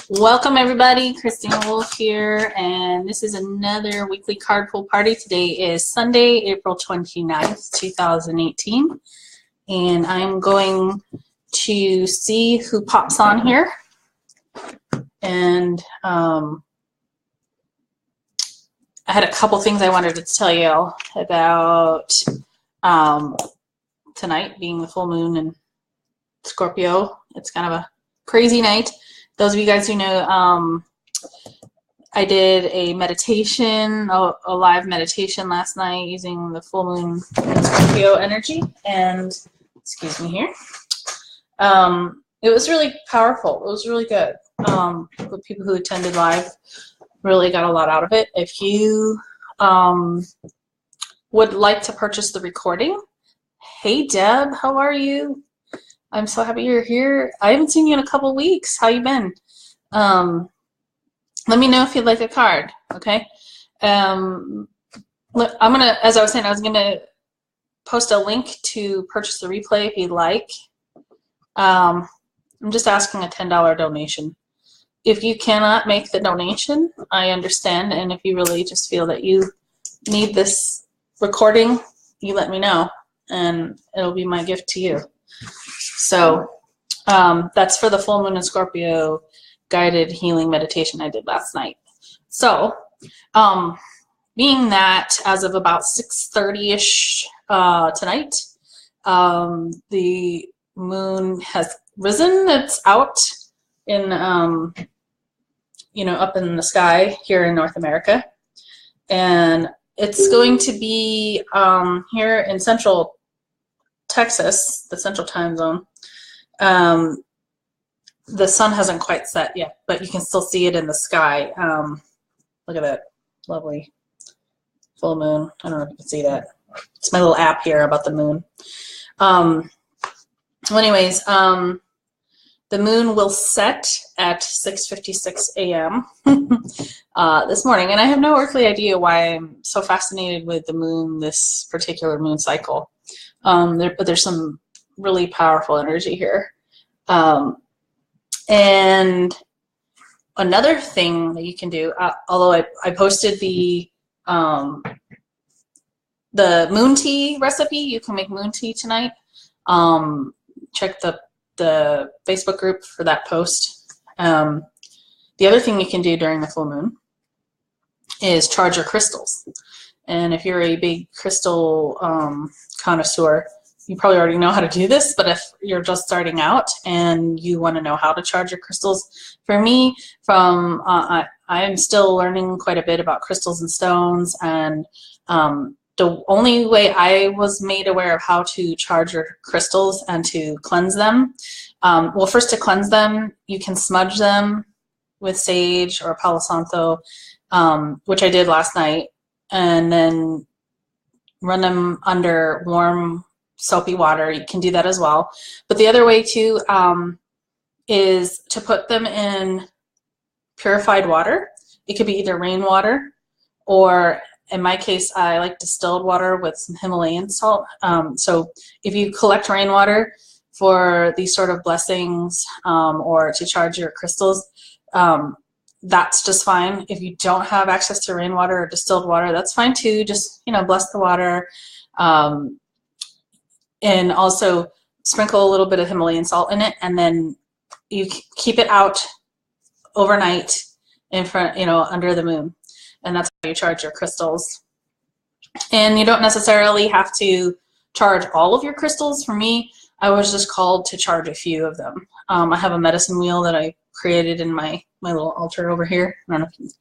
Welcome everybody, Christina Wolf here, and this is another weekly card pull party. Today is Sunday, April 29th, 2018, and I'm going to see who pops on here. And I had a couple things I wanted to tell you about tonight being the full moon in Scorpio. It's kind of a crazy night. Those of you guys who know, I did a meditation, a live meditation last night using the full moon in Scorpio energy, and excuse me here. It was really powerful. It was really good. The people who attended live really got a lot out of it. If you would like to purchase the recording, hey Deb, how are you? I'm so happy you're here. I haven't seen you in a couple weeks. How you been? Let me know if you'd like a card, okay? I'm gonna, as I was saying, I was gonna post a link to purchase the replay if you'd like. I'm just asking a $10 donation. If you cannot make the donation, I understand, and if you really just feel that you need this recording, you let me know, and it'll be my gift to you. So that's for the full moon in Scorpio guided healing meditation I did last night. So being that as of about 6:30ish tonight, the moon has risen. It's out in up in the sky here in North America, and it's going to be here in Central Texas, the Central Time Zone. The sun hasn't quite set yet, but you can still see it in the sky. Look at that lovely full moon. I don't know if you can see that. It's my little app here about the moon. Well, anyways, the moon will set at 6:56 a.m. This morning, and I have no earthly idea why I'm so fascinated with the moon, this particular moon cycle. But there's some really powerful energy here. And another thing that you can do, although I posted the moon tea recipe, you can make moon tea tonight. Check the Facebook group for that post. The other thing you can do during the full moon is charge your crystals. And if you're a big crystal connoisseur, you probably already know how to do this, but if you're just starting out and you want to know how to charge your crystals, for me, I am still learning quite a bit about crystals and stones, and the only way I was made aware of how to charge your crystals and to cleanse them, well, first to cleanse them, you can smudge them with sage or Palo Santo, which I did last night, and then run them under warm soapy water. You can do that as well. But the other way too is to put them in purified water. It could be either rainwater, or in my case, I like distilled water with some Himalayan salt. So if you collect rainwater for these sort of blessings or to charge your crystals, that's just fine. If you don't have access to rainwater or distilled water, that's fine too. Just, bless the water. And also sprinkle a little bit of Himalayan salt in it, and then you keep it out overnight in front, under the moon, and that's how you charge your crystals. And you don't necessarily have to charge all of your crystals. For me, I was just called to charge a few of them. I have a medicine wheel that I created in my little altar over here. I don't know if you can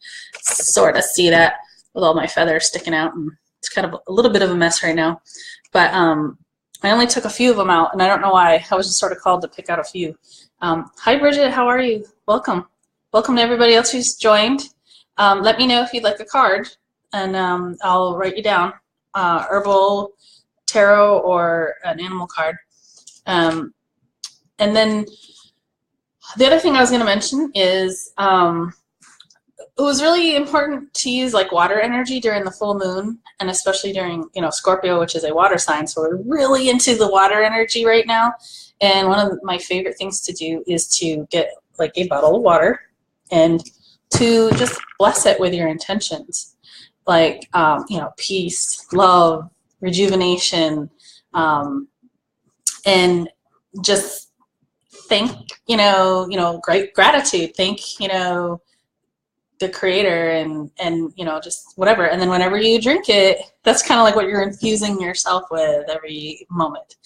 sort of see that with all my feathers sticking out, and it's kind of a little bit of a mess right now, but I only took a few of them out, and I don't know why. I was just sort of called to pick out a few. Hi, Bridget. How are you? Welcome. Welcome to everybody else who's joined. Let me know if you'd like a card, and I'll write you down. Herbal, tarot, or an animal card. And then the other thing I was going to mention is it was really important to use like water energy during the full moon, and especially during, Scorpio, which is a water sign. So we're really into the water energy right now. And one of my favorite things to do is to get like a bottle of water and to just bless it with your intentions, like peace, love, rejuvenation, and just thank great gratitude, thank the creator, and just whatever. And then whenever you drink it, that's kind of like what you're infusing yourself with every moment.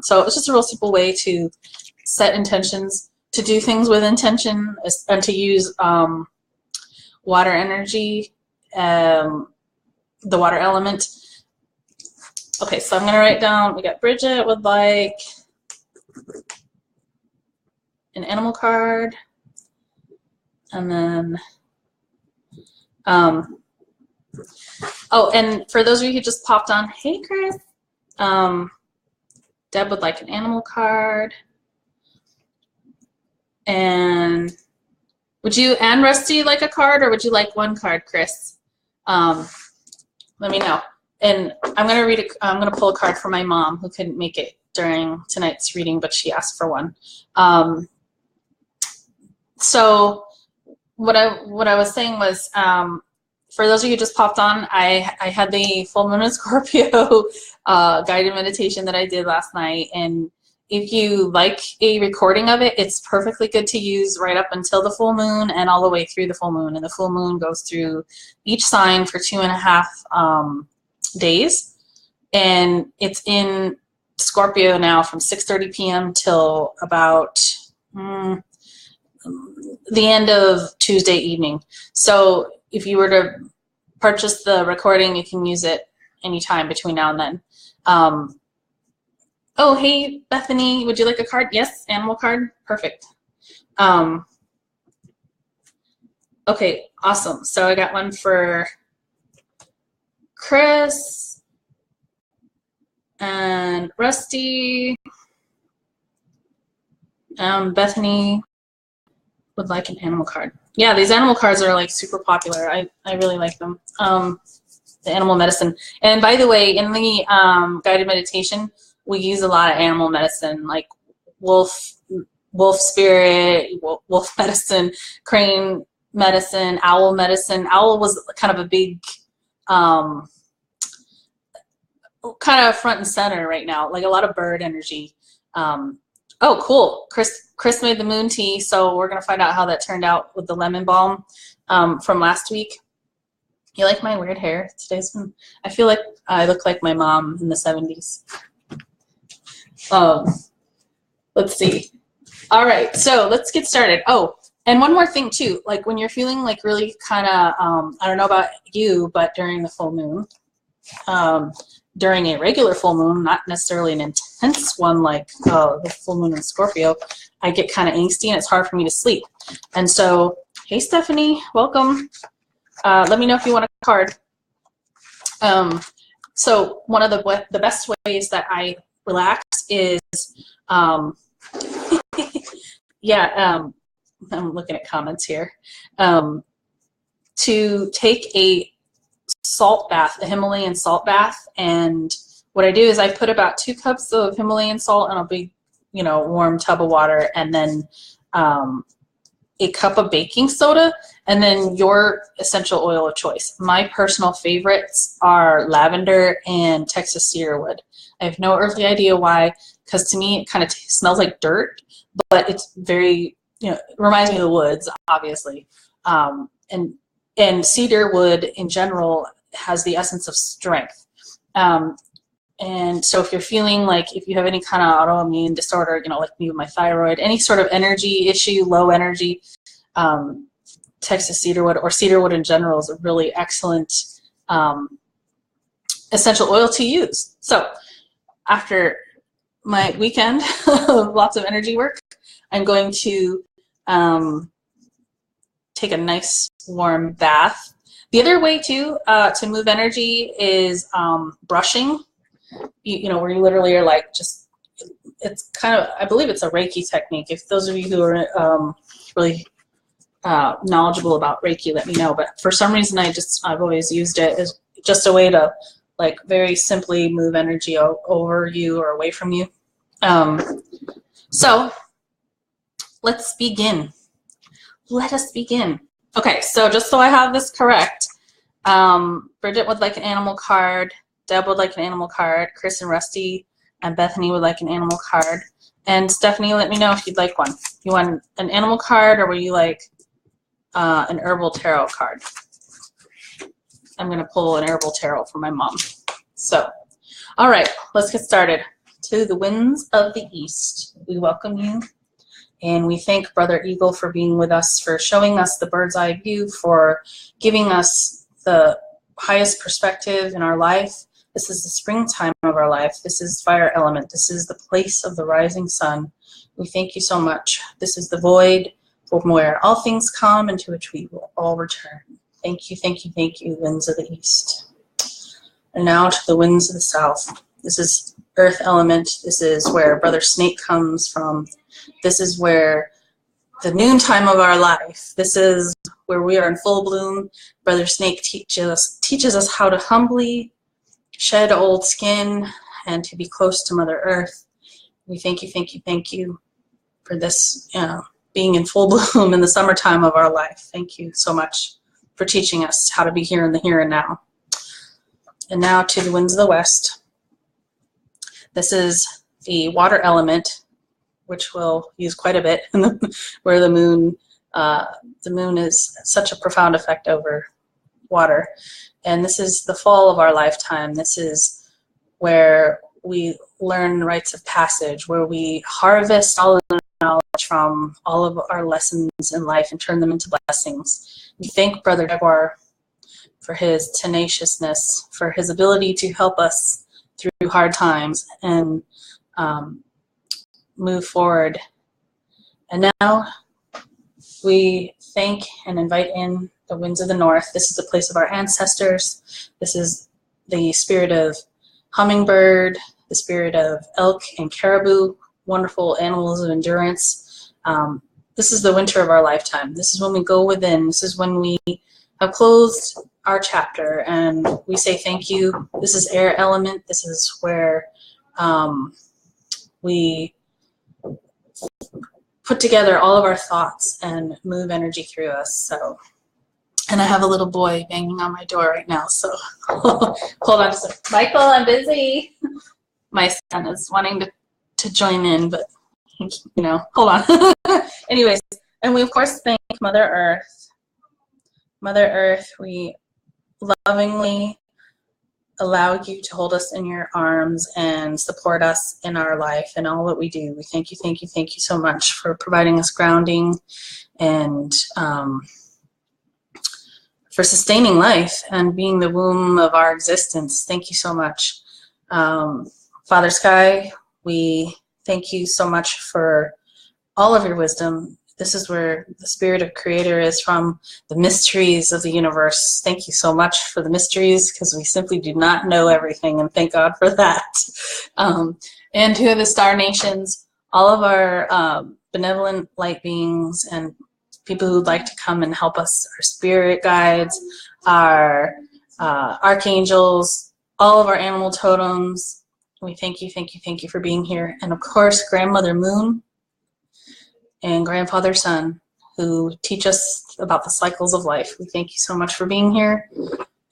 So it's just a real simple way to set intentions, to do things with intention, and to use water energy, the water element. Okay, so I'm gonna write down, we got Bridget would like an animal card, and then oh, and for those of you who just popped on, hey Chris, Deb would like an animal card. And would you and Rusty like a card, or would you like one card, Chris? Let me know. And I'm gonna pull a card for my mom, who couldn't make it during tonight's reading, but she asked for one. So what I was saying was, for those of you who just popped on, I had the full moon in Scorpio guided meditation that I did last night, and if you like a recording of it, it's perfectly good to use right up until the full moon and all the way through the full moon. And the full moon goes through each sign for 2.5 days, and it's in Scorpio now from 6:30 p.m. till about the end of Tuesday evening. So if you were to purchase the recording, you can use it anytime between now and then. Oh, hey, Bethany, would you like a card? Yes, animal card? Perfect. Okay, awesome. So I got one for Chris and Rusty. Bethany would like an animal card. Yeah, these animal cards are like super popular. I really like them. The animal medicine. And by the way, in the guided meditation, we use a lot of animal medicine, like wolf spirit, wolf medicine, crane medicine, owl medicine. Owl was kind of a big, kind of front and center right now, like a lot of bird energy. Oh, cool. Chris made the moon tea, so we're going to find out how that turned out with the lemon balm from last week. You like my weird hair? Today's one. I feel like I look like my mom in the 70s. Let's see. All right, so let's get started. Oh, and one more thing too, like when you're feeling like really kind of, I don't know about you, but during the full moon, during a regular full moon, not necessarily an intense one like the full moon in Scorpio, I get kind of angsty and it's hard for me to sleep. And so, hey Stephanie, welcome. Let me know if you want a card. So one of the best ways that I relax is, yeah, I'm looking at comments here, to take a salt bath, a Himalayan salt bath. And what I do is I put about 2 cups of Himalayan salt in a big, warm tub of water, and then a cup of baking soda, and then your essential oil of choice. My personal favorites are lavender and Texas cedarwood. I have no earthly idea why, because to me it kind of smells like dirt, but it's very, it reminds me of the woods, obviously. And cedar wood in general has the essence of strength. And so if you're feeling like, if you have any kind of autoimmune disorder, like me with my thyroid, any sort of energy issue, low energy, Texas cedarwood or cedarwood in general is a really excellent essential oil to use. So after my weekend of lots of energy work, I'm going to take a nice warm bath. The other way too to move energy is brushing. Where you literally are like it's kind of, I believe it's a Reiki technique. If those of you who are really knowledgeable about Reiki, let me know. But for some reason, I've always used it as just a way to like very simply move energy over you or away from you. So let's begin. let us begin. Okay, so just so I have this correct, Bridget would like an animal card, Deb would like an animal card, Chris and Rusty and Bethany would like an animal card, and Stephanie, let me know if you'd like one. You want an animal card, or would you like an herbal tarot card? I'm going to pull an herbal tarot for my mom. So, all right, let's get started. To the winds of the east, we welcome you. And we thank Brother Eagle for being with us, for showing us the bird's eye view, for giving us the highest perspective in our life. This is the springtime of our life. This is fire element. This is the place of the rising sun. We thank you so much. This is the void from where all things come and to which we will all return. Thank you, thank you, thank you, winds of the east. And now to the winds of the south. This is earth element. This is where Brother Snake comes from. This is where the noontime of our life. This is where we are in full bloom. Brother Snake teaches us how to humbly shed old skin and to be close to Mother Earth. We thank you, thank you, thank you for this being in full bloom in the summertime of our life. Thank you so much for teaching us how to be here in the here and now. And now to the winds of the west. This is the water element, which we'll use quite a bit, where the moon is such a profound effect over water. And this is the fall of our lifetime. This is where we learn rites of passage, where we harvest all of the knowledge from all of our lessons in life and turn them into blessings. We thank Brother Jaguar for his tenaciousness, for his ability to help us through hard times and move forward. And now we thank and invite in the winds of the north. This is the place of our ancestors. This is the spirit of hummingbird, the spirit of elk and caribou, wonderful animals of endurance. This is the winter of our lifetime. This is when we go within. This is when we have closed our chapter and we say thank you. This is air element. This is where we put together all of our thoughts and move energy through us. So, and I have a little boy banging on my door right now, so hold on a second. Michael, I'm busy. My son is wanting to join in, but you know, hold on. Anyways, and we of course thank Mother Earth. Mother Earth, we lovingly allow you to hold us in your arms and support us in our life and all that we do. We thank you, thank you, thank you so much for providing us grounding and for sustaining life and being the womb of our existence. Thank you so much. Father Sky, we thank you so much for all of your wisdom. This is where the spirit of creator is from, the mysteries of the universe. Thank you so much for the mysteries, because we simply do not know everything, and thank God for that. And to the star nations, all of our benevolent light beings and people who'd like to come and help us, our spirit guides, our archangels, all of our animal totems. We thank you, thank you, thank you for being here. And of course, Grandmother Moon and Grandfather Sun, who teach us about the cycles of life. We thank you so much for being here.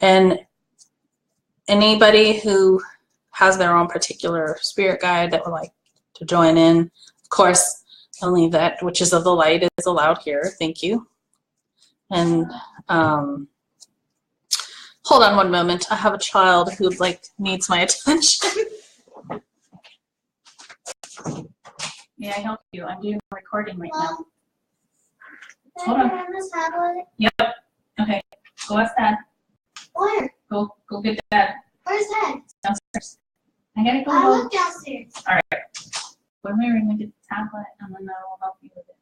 And anybody who has their own particular spirit guide that would like to join in, of course, only that which is of the light is allowed here. Thank you. And hold on one moment. I have a child who needs my attention. May I help you? I'm doing a recording right now. Hold on. Yep. Okay. Go ask Dad. Where? Go get Dad. Where's Dad? Downstairs. I gotta go. I look downstairs. All right. When we're gonna get the tablet, and then I'll help you with it.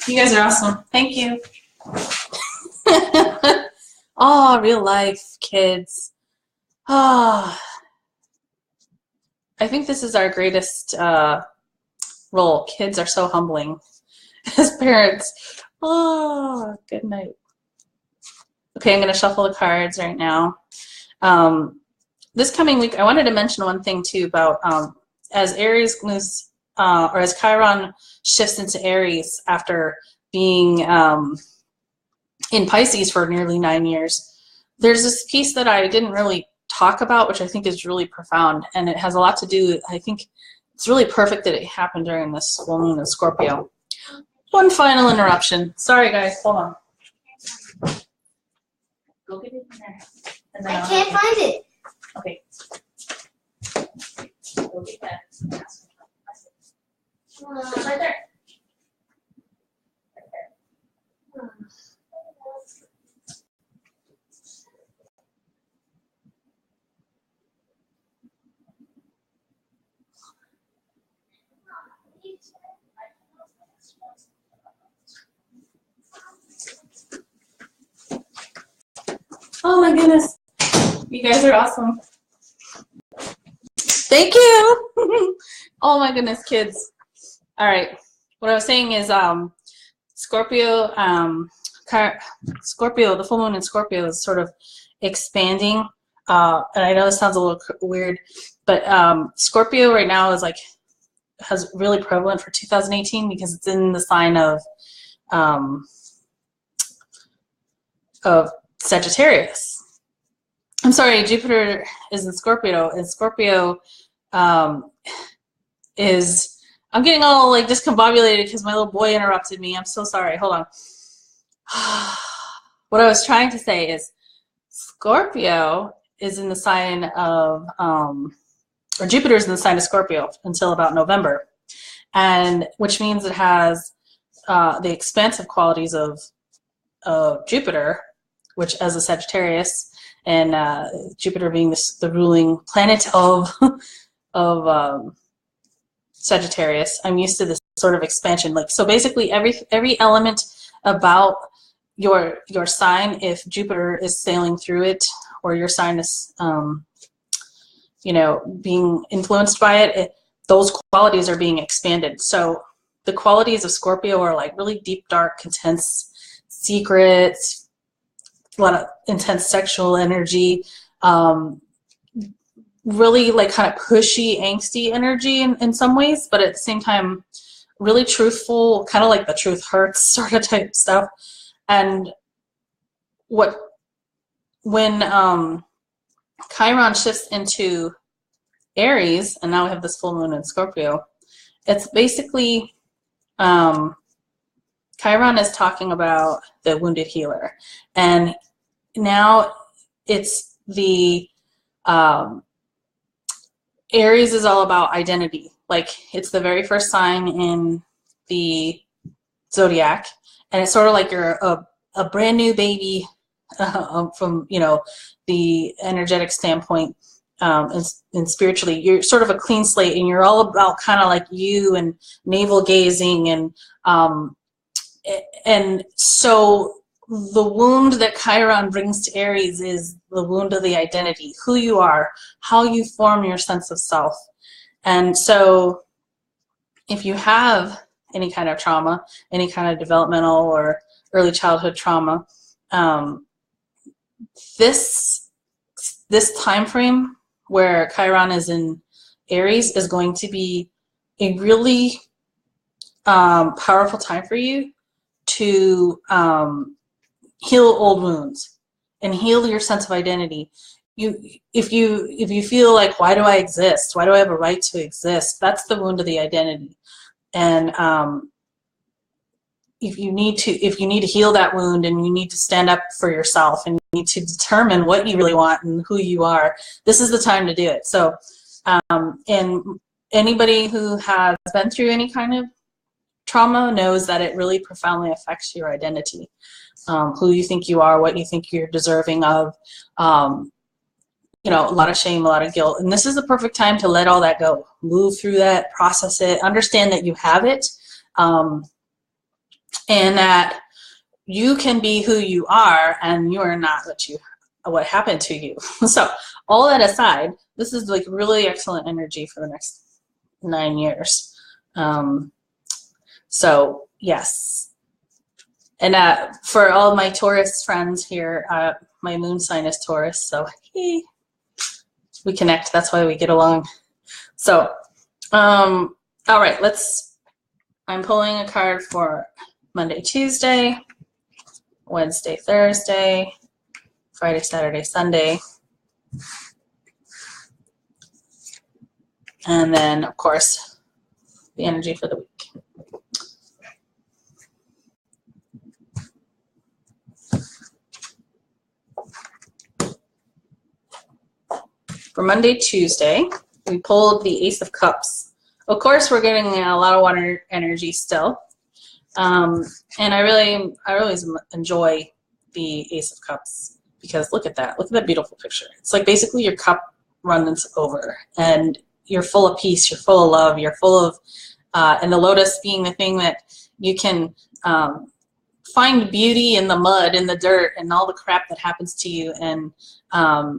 You guys are awesome. Thank you. Oh, real life kids. Ah. I think this is our greatest role. Kids are so humbling as parents. Oh, good night. Okay, I'm going to shuffle the cards right now. This coming week, I wanted to mention one thing too about as Aries moves or as Chiron shifts into Aries after being in Pisces for nearly 9 years, there's this piece that I didn't really talk about, which I think is really profound, and it has a lot to do, I think it's really perfect that it happened during this full moon in Scorpio. One final interruption. Sorry guys, hold on. Go get it in there. And then I can't find it. Okay. Go get that. It's right there. Oh my goodness. You guys are awesome. Thank you. Oh my goodness, kids. All right. What I was saying is Scorpio, the full moon in Scorpio is sort of expanding. And I know this sounds a little weird, but Scorpio right now is has really prevalent for 2018 because it's in the sign of Sagittarius. I'm sorry, Jupiter is in Scorpio, and Scorpio is, I'm getting all discombobulated because my little boy interrupted me. I'm so sorry. Hold on. What I was trying to say is Scorpio is in the sign of, or Jupiter is in the sign of Scorpio until about November, and which means it has the expansive qualities of Jupiter, which as a Sagittarius, and Jupiter being the ruling planet of Sagittarius, I'm used to this sort of expansion. So basically every element about your sign, if Jupiter is sailing through it, or your sign is being influenced by it, those qualities are being expanded. So the qualities of Scorpio are really deep, dark, intense secrets, a lot of intense sexual energy, really kind of pushy, angsty energy in some ways, but at the same time really truthful, kind of like the truth hurts sort of type stuff. And when Chiron shifts into Aries, and now we have this full moon in Scorpio, it's basically Chiron is talking about the wounded healer, and now it's the Aries is all about identity. It's the very first sign in the zodiac, and it's sort of like you're a brand new baby from the energetic standpoint, and spiritually you're sort of a clean slate, and you're all about kind of like you and navel gazing, and so the wound that Chiron brings to Aries is the wound of the identity, who you are, how you form your sense of self. And so if you have any kind of trauma, any kind of developmental or early childhood trauma, this time frame where Chiron is in Aries is going to be a really powerful time for you to heal old wounds and heal your sense of identity. If you feel like, why do I exist? Why do I have a right to exist? That's the wound of the identity. And if you need to heal that wound, and you need to stand up for yourself, and you need to determine what you really want and who you are, this is the time to do it. So, and anybody who has been through any kind of trauma knows that it really profoundly affects your identity, who you think you are, what you think you're deserving of, a lot of shame, a lot of guilt. And this is the perfect time to let all that go, move through that, process it, understand that you have it, and that you can be who you are, and you are not what happened to you. So all that aside, this is really excellent energy for the next 9 years. So yes. And for all my Taurus friends here, my moon sign is Taurus, so we connect. That's why we get along. So All right, I'm pulling a card for Monday, Tuesday, Wednesday, Thursday, Friday, Saturday, Sunday. And then, of course, the energy for the week. For Monday, Tuesday, we pulled the Ace of Cups. Of course, we're getting a lot of water energy still. And I really enjoy the Ace of Cups because look at that. Look at that beautiful picture. It's like basically your cup runs over and you're full of peace, you're full of love, you're full of, and the lotus being the thing that you can find beauty in the mud, in the dirt, and all the crap that happens to you. And I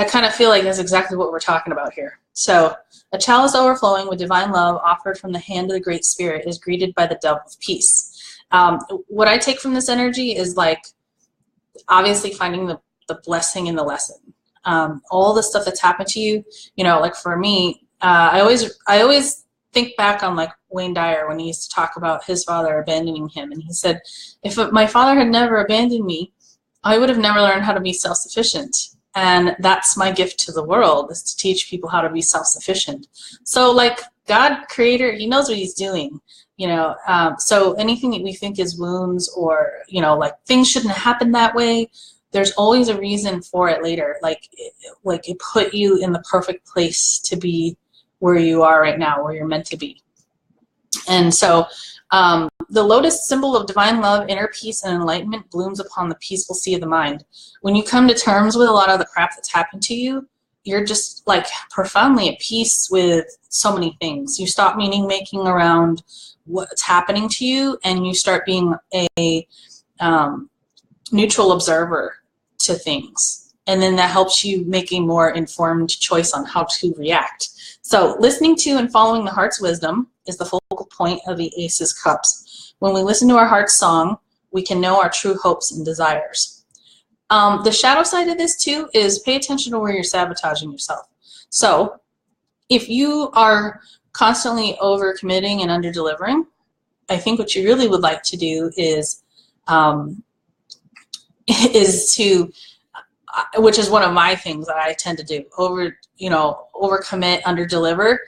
kind of feel like that's exactly what we're talking about here. So, a chalice overflowing with divine love offered from the hand of the Great Spirit is greeted by the dove of peace. What I take from this energy is like, obviously finding the blessing in the lesson. All the stuff that's happened to you, you know, like for me, I always think back on like Wayne Dyer when he used to talk about his father abandoning him. And he said, if my father had never abandoned me, I would have never learned how to be self-sufficient. And that's my gift to the world, is to teach people how to be self-sufficient. So like God, creator, he knows what he's doing, you know. So anything that we think is wounds or, you know, like things shouldn't happen that way, there's always a reason for it later. Like it put you in the perfect place to be where you are right now, where you're meant to be. And so the lotus, symbol of divine love, inner peace, and enlightenment, blooms upon the peaceful sea of the mind. When you come to terms with a lot of the crap that's happened to you, you're just like profoundly at peace with so many things. You stop meaning making around what's happening to you, and you start being a neutral observer to things. And then that helps you make a more informed choice on how to react. So listening to and following the heart's wisdom is the focal point of the Aces Cups. When we listen to our heart's song, we can know our true hopes and desires. The shadow side of this too is pay attention to where you're sabotaging yourself. So if you are constantly over-committing and under-delivering, I think what you really would like to do is which is one of my things that I tend to do, overcommit, under-deliver.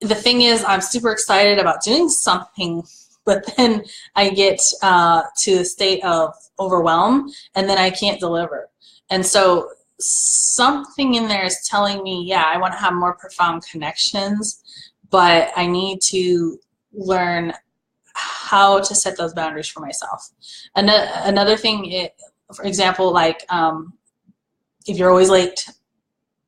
The thing is, I'm super excited about doing something, but then I get to a state of overwhelm, and then I can't deliver. And so something in there is telling me, yeah, I want to have more profound connections, but I need to learn how to set those boundaries for myself. Another thing, for example, like if you're always late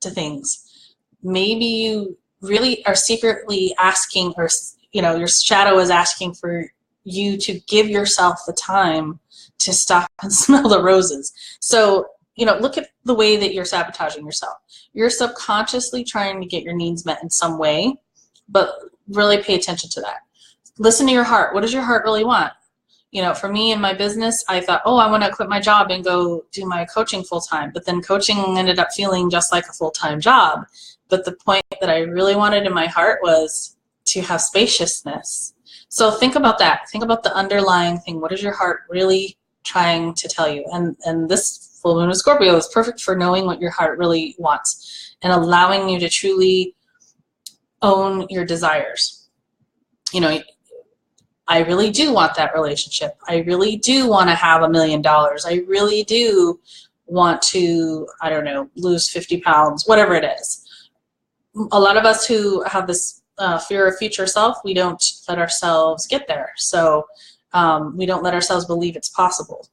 to things, maybe you really are secretly asking, or your shadow is asking for you to give yourself the time to stop and smell the roses. So look at the way that you're sabotaging yourself. You're subconsciously trying to get your needs met in some way, but really pay attention to that. Listen to your heart. What does your heart really want? For me in my business, I thought, oh, I want to quit my job and go do my coaching full-time. But then coaching ended up feeling just like a full-time job. But the point that I really wanted in my heart was to have spaciousness. So think about that. Think about the underlying thing. What is your heart really trying to tell you? And this full moon of Scorpio is perfect for knowing what your heart really wants and allowing you to truly own your desires. I really do want that relationship. I really do want to have $1 million. I really do want to, I don't know, lose 50 pounds, whatever it is. A lot of us who have this fear of future self, we don't let ourselves get there. So we don't let ourselves believe it's possible.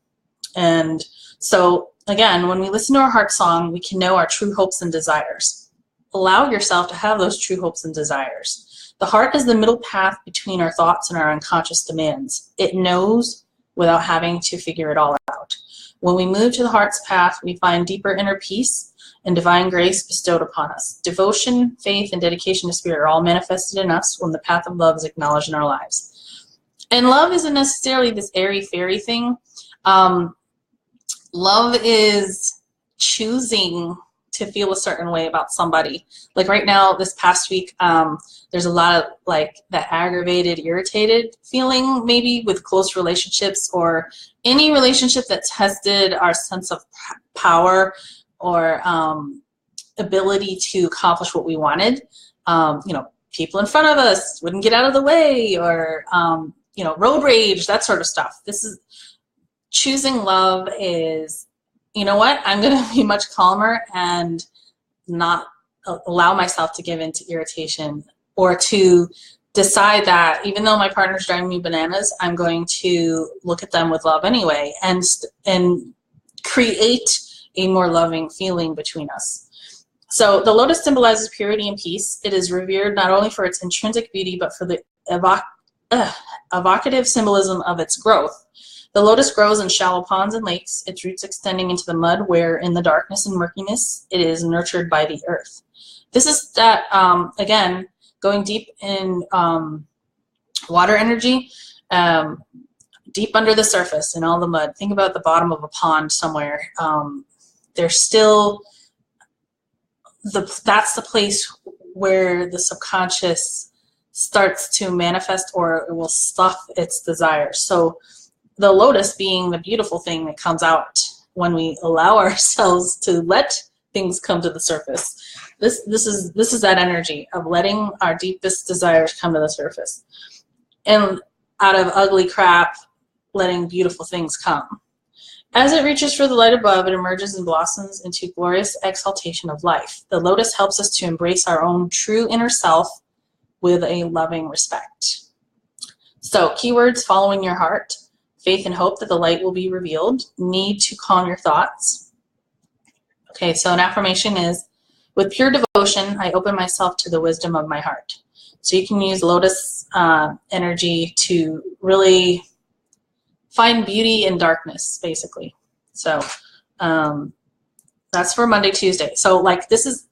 And so, again, when we listen to our heart song, we can know our true hopes and desires. Allow yourself to have those true hopes and desires. The heart is the middle path between our thoughts and our unconscious demands. It knows without having to figure it all out. When we move to the heart's path, we find deeper inner peace and divine grace bestowed upon us. Devotion, faith, and dedication to spirit are all manifested in us when the path of love is acknowledged in our lives. And love isn't necessarily this airy-fairy thing. Love is choosing to feel a certain way about somebody. Like right now, this past week, there's a lot of like that aggravated, irritated feeling maybe with close relationships or any relationship that tested our sense of power or ability to accomplish what we wanted. You know, people in front of us wouldn't get out of the way, or you know, road rage, that sort of stuff. This is choosing love is, you know what, I'm going to be much calmer and not allow myself to give in to irritation, or to decide that even though my partner's driving me bananas, I'm going to look at them with love anyway, and create a more loving feeling between us. So the lotus symbolizes purity and peace. It is revered not only for its intrinsic beauty, but for the evocative symbolism of its growth. The lotus grows in shallow ponds and lakes, its roots extending into the mud, where in the darkness and murkiness it is nurtured by the earth. This is that, again, going deep in water energy, deep under the surface in all the mud. Think about the bottom of a pond somewhere. There's still, that's the place where the subconscious starts to manifest, or it will stuff its desires. So the lotus being the beautiful thing that comes out when we allow ourselves to let things come to the surface. This is that energy of letting our deepest desires come to the surface, and out of ugly crap, letting beautiful things come. As it reaches for the light above, it emerges and blossoms into glorious exaltation of life. The lotus helps us to embrace our own true inner self with a loving respect. So keywords: following your heart, faith and hope that the light will be revealed, need to calm your thoughts. Okay, so an affirmation is, with pure devotion, I open myself to the wisdom of my heart. So you can use lotus energy to really find beauty in darkness, basically. So that's for Monday, Tuesday. So like this is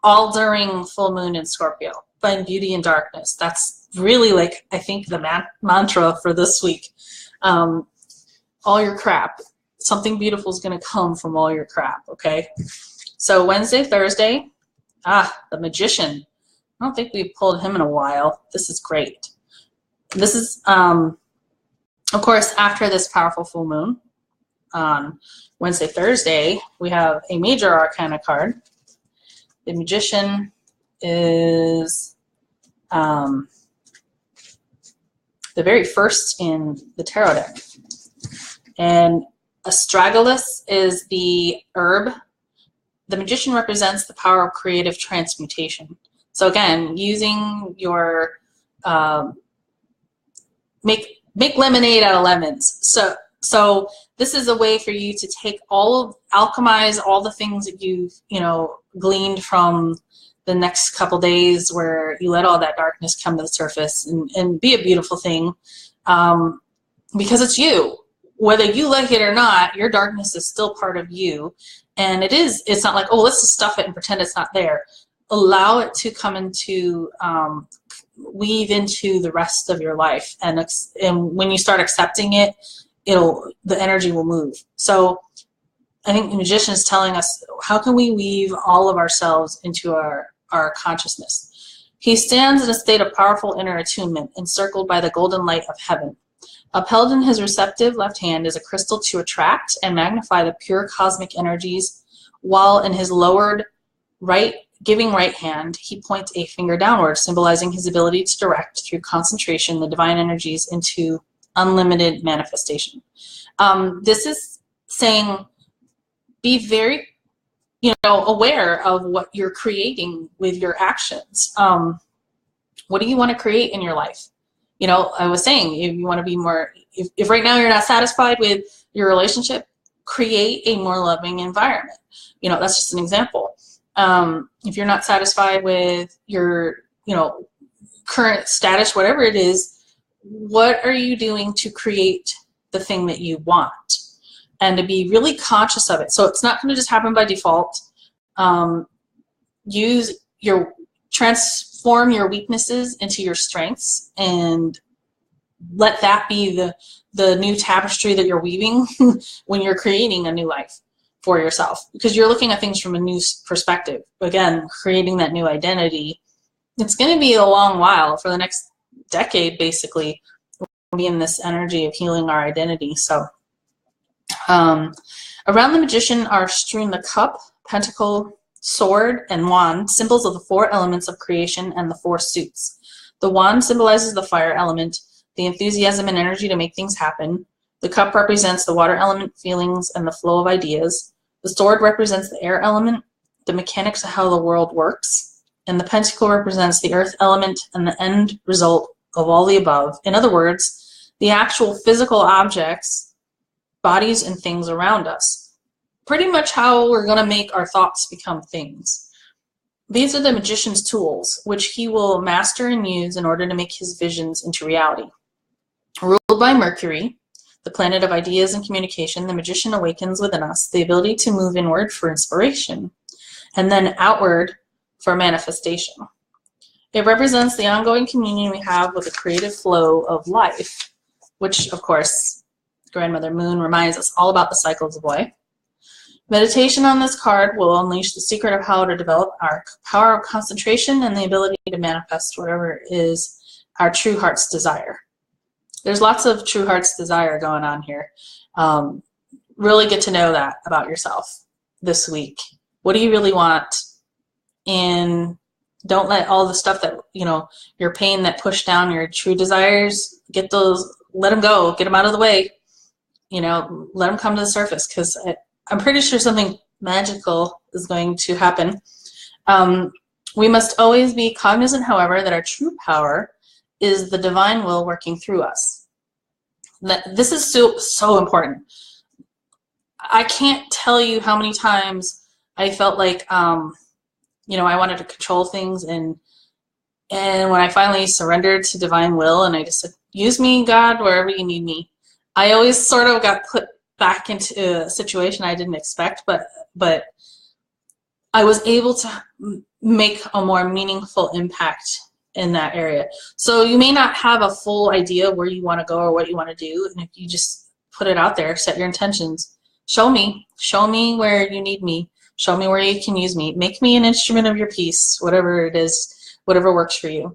all during full moon in Scorpio. Find beauty in darkness. That's really like, I think, the mantra for this week. All your crap. Something beautiful is going to come from all your crap, okay? So Wednesday, Thursday, the Magician. I don't think we've pulled him in a while. This is great. This is, of course, after this powerful full moon on Wednesday, Thursday, we have a major arcana card. The Magician is the very first in the tarot deck. And astragalus is the herb. The Magician represents the power of creative transmutation. So again, using your make lemonade out of lemons. So this is a way for you to take alchemize all the things that you've gleaned from the next couple days, where you let all that darkness come to the surface and be a beautiful thing, because it's you. Whether you like it or not, your darkness is still part of you. And it's not like, oh, let's just stuff it and pretend it's not there. Allow it to come into, weave into the rest of your life. And when you start accepting it, the energy will move. So I think the Magician is telling us, how can we weave all of ourselves into our consciousness? He stands in a state of powerful inner attunement, encircled by the golden light of heaven. Upheld in his receptive left hand is a crystal to attract and magnify the pure cosmic energies, while in his lowered giving right hand, he points a finger downward, symbolizing his ability to direct through concentration the divine energies into unlimited manifestation. This is saying, be very aware of what you're creating with your actions. What do you want to create in your life? I was saying, if you want to be more, if right now you're not satisfied with your relationship, create a more loving environment. That's just an example. If you're not satisfied with your, current status, whatever it is, what are you doing to create the thing that you want? And to be really conscious of it. So it's not going to just happen by default. Transform your weaknesses into your strengths, and let that be the new tapestry that you're weaving when you're creating a new life. for yourself, because you're looking at things from a new perspective. Again, creating that new identity. It's going to be a long while, for the next decade, basically. We'll be in this energy of healing our identity. So around the magician are strewn the cup, pentacle, sword, and wand, symbols of the 4 elements of creation and the 4 suits. The wand symbolizes the fire element, the enthusiasm and energy to make things happen. The cup represents the water element, feelings, and the flow of ideas. The sword represents the air element, the mechanics of how the world works. And the pentacle represents the earth element and the end result of all the above. In other words, the actual physical objects, bodies, and things around us. Pretty much how we're going to make our thoughts become things. These are the magician's tools, which he will master and use in order to make his visions into reality. Ruled by Mercury, the planet of ideas and communication, the magician awakens within us the ability to move inward for inspiration, and then outward for manifestation. It represents the ongoing communion we have with the creative flow of life, which, of course, Grandmother Moon reminds us all about the cycles of life. Meditation on this card will unleash the secret of how to develop our power of concentration and the ability to manifest whatever is our true heart's desire. There's lots of true heart's desire going on here. Really get to know that about yourself this week. What do you really want? And don't let all the stuff that, your pain that pushed down your true desires, let them go, get them out of the way. Let them come to the surface, because I'm pretty sure something magical is going to happen. We must always be cognizant, however, that our true power is the divine will working through us. This is so important. I can't tell you how many times I felt like, I wanted to control things, and when I finally surrendered to divine will and I just said, use me, God, wherever you need me, I always sort of got put back into a situation I didn't expect, but I was able to make a more meaningful impact in that area. So you may not have a full idea where you want to go or what you want to do, and if you just put it out there, set your intentions. Show me where you need me. Show me where you can use me. Make me an instrument of your peace, whatever it is, whatever works for you.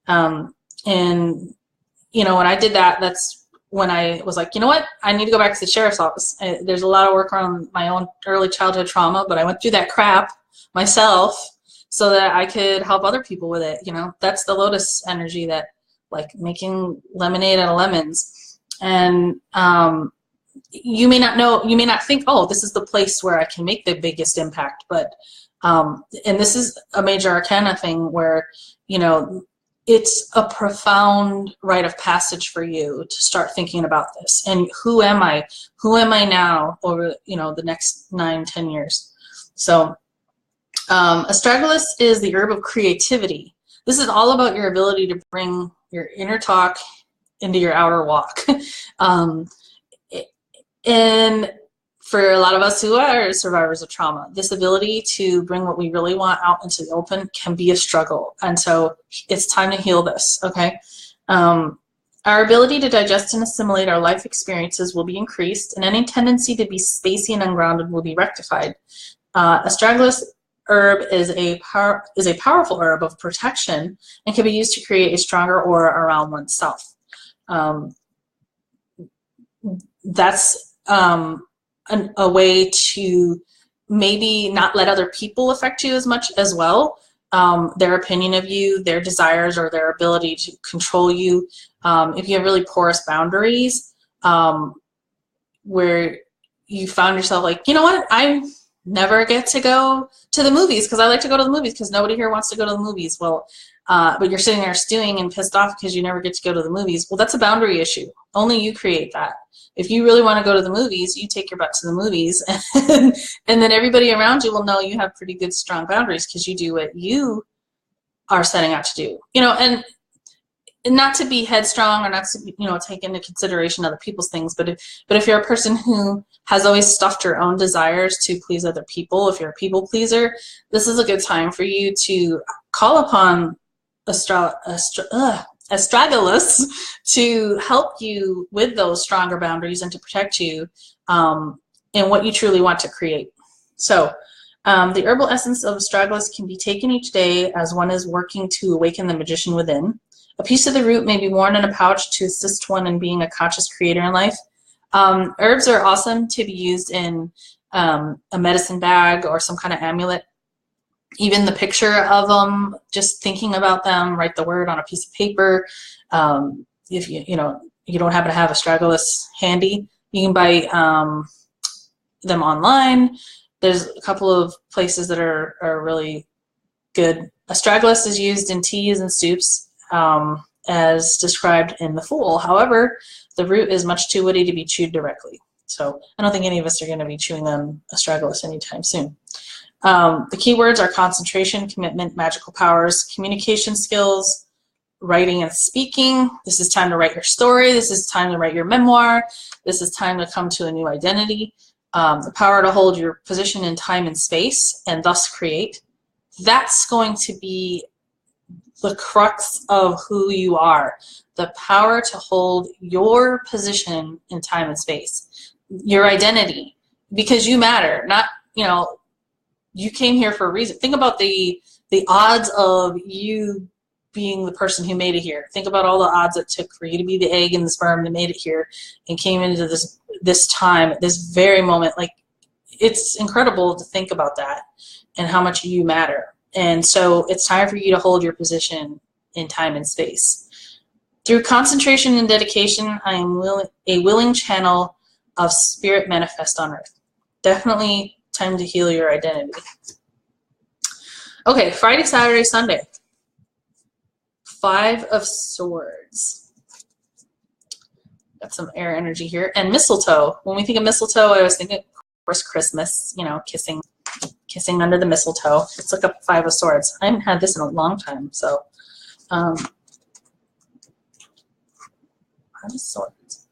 And when I did that, that's when I was like, you know what? I need to go back to the sheriff's office. There's a lot of work around my own early childhood trauma, but I went through that crap myself so that I could help other people with it. That's the lotus energy, that like making lemonade out of lemons. And you may not think, oh, this is the place where I can make the biggest impact. But, and this is a major arcana thing where, it's a profound rite of passage for you to start thinking about this. And who am I? Who am I now over, the next 9-10 years? So astragalus is the herb of creativity. This is all about your ability to bring your inner talk into your outer walk. And for a lot of us who are survivors of trauma, this ability to bring what we really want out into the open can be a struggle. And so it's time to heal this, okay? Our ability to digest and assimilate our life experiences will be increased, and any tendency to be spacey and ungrounded will be rectified. Astragalus herb is a powerful herb of protection and can be used to create a stronger aura around oneself. That's a way to maybe not let other people affect you as much as well. Their opinion of you, their desires, or their ability to control you. If you have really porous boundaries, where you found yourself like, you know what, I never get to go to the movies because I like to go to the movies because nobody here wants to go to the movies. Well, but you're sitting there stewing and pissed off because you never get to go to the movies. Well, that's a boundary issue. Only you create that. If you really want to go to the movies, you take your butt to the movies, and then everybody around you will know you have pretty good, strong boundaries because you do what you are setting out to do. And not to be headstrong or not to, take into consideration other people's things, but if you're a person who has always stuffed your own desires to please other people, if you're a people pleaser, this is a good time for you to call upon astragalus to help you with those stronger boundaries and to protect you in what you truly want to create. So the herbal essence of astragalus can be taken each day as one is working to awaken the magician within. A piece of the root may be worn in a pouch to assist one in being a conscious creator in life. Herbs are awesome to be used in a medicine bag or some kind of amulet. Even the picture of them, just thinking about them, write the word on a piece of paper. If you don't happen to have astragalus handy, you can buy them online. There's a couple of places that are really good. Astragalus is used in teas and soups as described in The Fool. However, the root is much too woody to be chewed directly. So I don't think any of us are going to be chewing on astragalus anytime soon. The key words are concentration, commitment, magical powers, communication skills, writing and speaking. This is time to write your story. This is time to write your memoir. This is time to come to a new identity. The power to hold your position in time and space and thus create. That's going to be the crux of who you are. The power to hold your position in time and space. Your identity. Because you matter. Not, you came here for a reason. Think about the odds of you being the person who made it here. Think about all the odds it took for you to be the egg and the sperm that made it here and came into this time, this very moment. Like, it's incredible to think about that and how much you matter. And so it's time for you to hold your position in time and space. Through concentration and dedication, I am a willing channel of spirit manifest on earth. Definitely time to heal your identity. Okay, Friday, Saturday, Sunday. 5 of Swords. Got some air energy here. And mistletoe. When we think of mistletoe, I always think of course Christmas, kissing under the mistletoe. Let's look up 5 of Swords. I haven't had this in a long time, so 5 of Swords.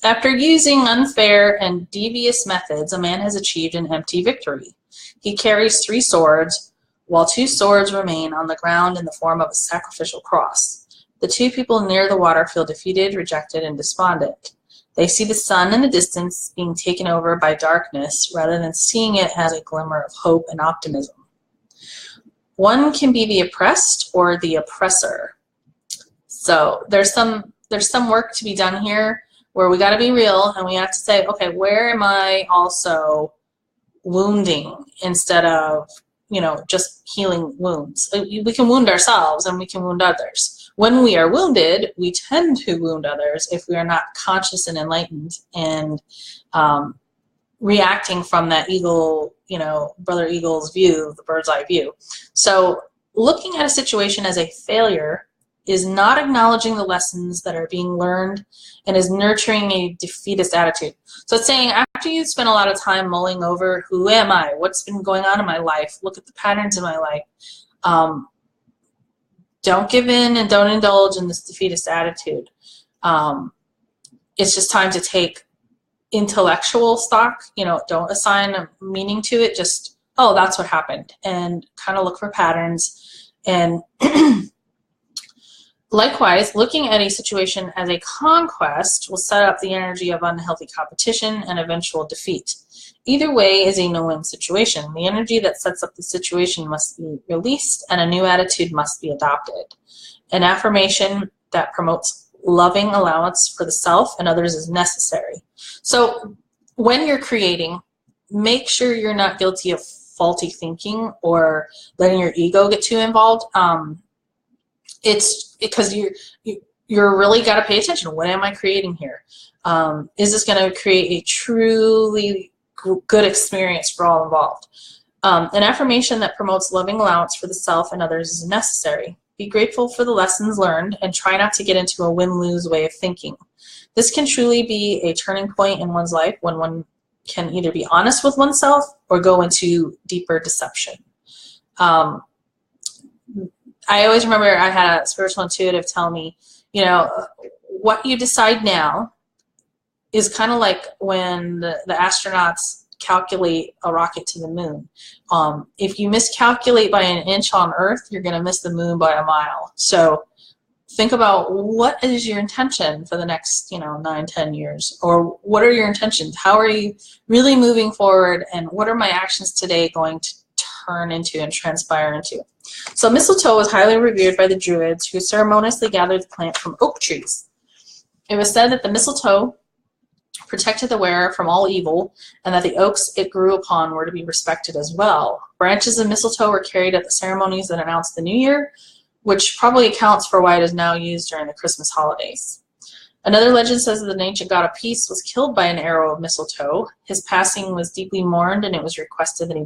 After using unfair and devious methods, a man has achieved an empty victory. He carries 3 swords, while 2 swords remain on the ground in the form of a sacrificial cross. The 2 people near the water feel defeated, rejected, and despondent. They see the sun in the distance being taken over by darkness rather than seeing it as a glimmer of hope and optimism. One can be the oppressed or the oppressor. So there's some work to be done here where we got to be real and we have to say, okay, where am I also wounding instead of, just healing wounds? We can wound ourselves and we can wound others. When we are wounded, we tend to wound others if we are not conscious and enlightened and reacting from that eagle, Brother Eagle's view, the bird's eye view. So looking at a situation as a failure is not acknowledging the lessons that are being learned and is nurturing a defeatist attitude. So it's saying after you spend a lot of time mulling over who am I, what's been going on in my life, look at the patterns in my life, don't give in and don't indulge in this defeatist attitude. It's just time to take intellectual stock, don't assign a meaning to it, just, oh, that's what happened, and kind of look for patterns. And likewise, looking at a situation as a conquest will set up the energy of unhealthy competition and eventual defeat. Either way is a no-win situation. The energy that sets up the situation must be released and a new attitude must be adopted. An affirmation that promotes loving allowance for the self and others is necessary. So when you're creating, make sure you're not guilty of faulty thinking or letting your ego get too involved. It's because you're really got to pay attention. What am I creating here? Is this going to create a truly good experience for all involved? An affirmation that promotes loving allowance for the self and others is necessary. Be grateful for the lessons learned and try not to get into a win-lose way of thinking. This can truly be a turning point in one's life when one can either be honest with oneself or go into deeper deception. I always remember I had a spiritual intuitive tell me, what you decide now is kind of like when the astronauts calculate a rocket to the moon. If you miscalculate by an inch on Earth, you're going to miss the moon by a mile. So think about what is your intention for the next, 9, 10 years, or what are your intentions? How are you really moving forward, and what are my actions today going to turn into and transpire into? So mistletoe was highly revered by the Druids, who ceremoniously gathered the plant from oak trees. It was said that the mistletoe protected the wearer from all evil, and that the oaks it grew upon were to be respected as well. Branches of mistletoe were carried at the ceremonies that announced the new year, which probably accounts for why it is now used during the Christmas holidays. Another legend says that the ancient god of peace was killed by an arrow of mistletoe. His passing was deeply mourned, and it was requested that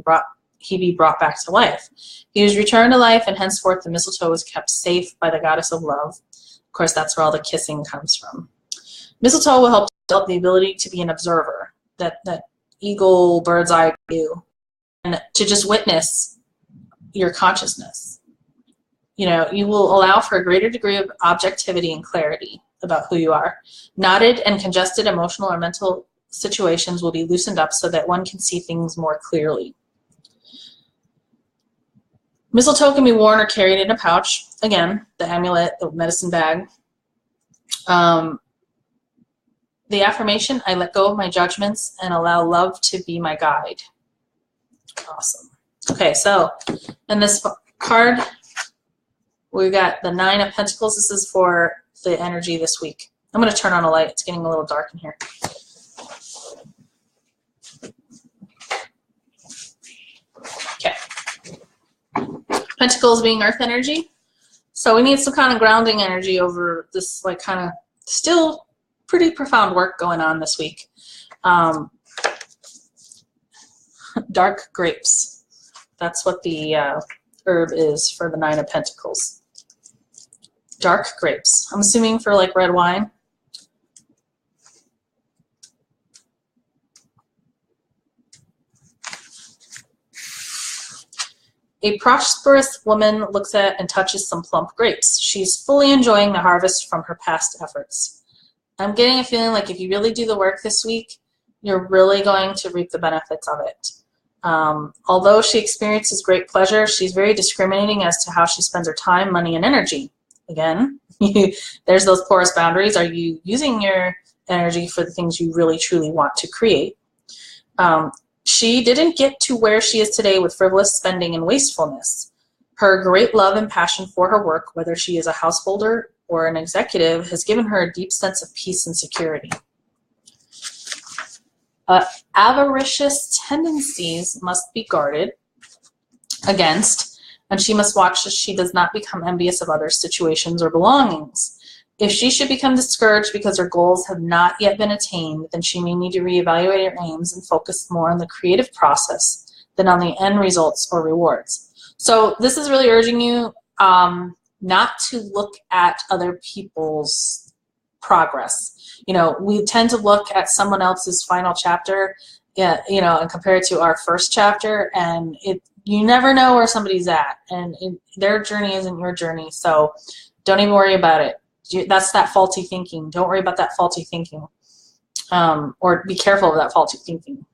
he be brought back to life. He was returned to life, and henceforth the mistletoe was kept safe by the goddess of love. Of course, that's where all the kissing comes from. Mistletoe will help develop the ability to be an observer, that eagle, bird's eye view, and to just witness your consciousness. You will allow for a greater degree of objectivity and clarity about who you are. Knotted and congested emotional or mental situations will be loosened up so that one can see things more clearly. Mistletoe can be worn or carried in a pouch. Again, the amulet, the medicine bag. The affirmation, I let go of my judgments and allow love to be my guide. Awesome. Okay, so in this card, we got the 9 of Pentacles. This is for the energy this week. I'm going to turn on a light. It's getting a little dark in here. Okay. Pentacles being earth energy. So we need some kind of grounding energy over this, like, kind of still pretty profound work going on this week. Dark grapes. That's what the herb is for the 9 of Pentacles. Dark grapes. I'm assuming for like red wine. A prosperous woman looks at and touches some plump grapes. She's fully enjoying the harvest from her past efforts. I'm getting a feeling like if you really do the work this week, you're really going to reap the benefits of it. Although she experiences great pleasure, she's very discriminating as to how she spends her time, money, and energy. Again, there's those porous boundaries. Are you using your energy for the things you really, truly want to create? She didn't get to where she is today with frivolous spending and wastefulness. Her great love and passion for her work, whether she is a householder or an executive, has given her a deep sense of peace and security. Avaricious tendencies must be guarded against, and she must watch that she does not become envious of others' situations or belongings. If she should become discouraged because her goals have not yet been attained, then she may need to reevaluate her aims and focus more on the creative process than on the end results or rewards. So this is really urging you not to look at other people's progress. We tend to look at someone else's final chapter, and compare it to our first chapter, and you never know where somebody's at, and their journey isn't your journey, so don't even worry about it. That's that faulty thinking. Don't worry about that faulty thinking, or be careful of that faulty thinking.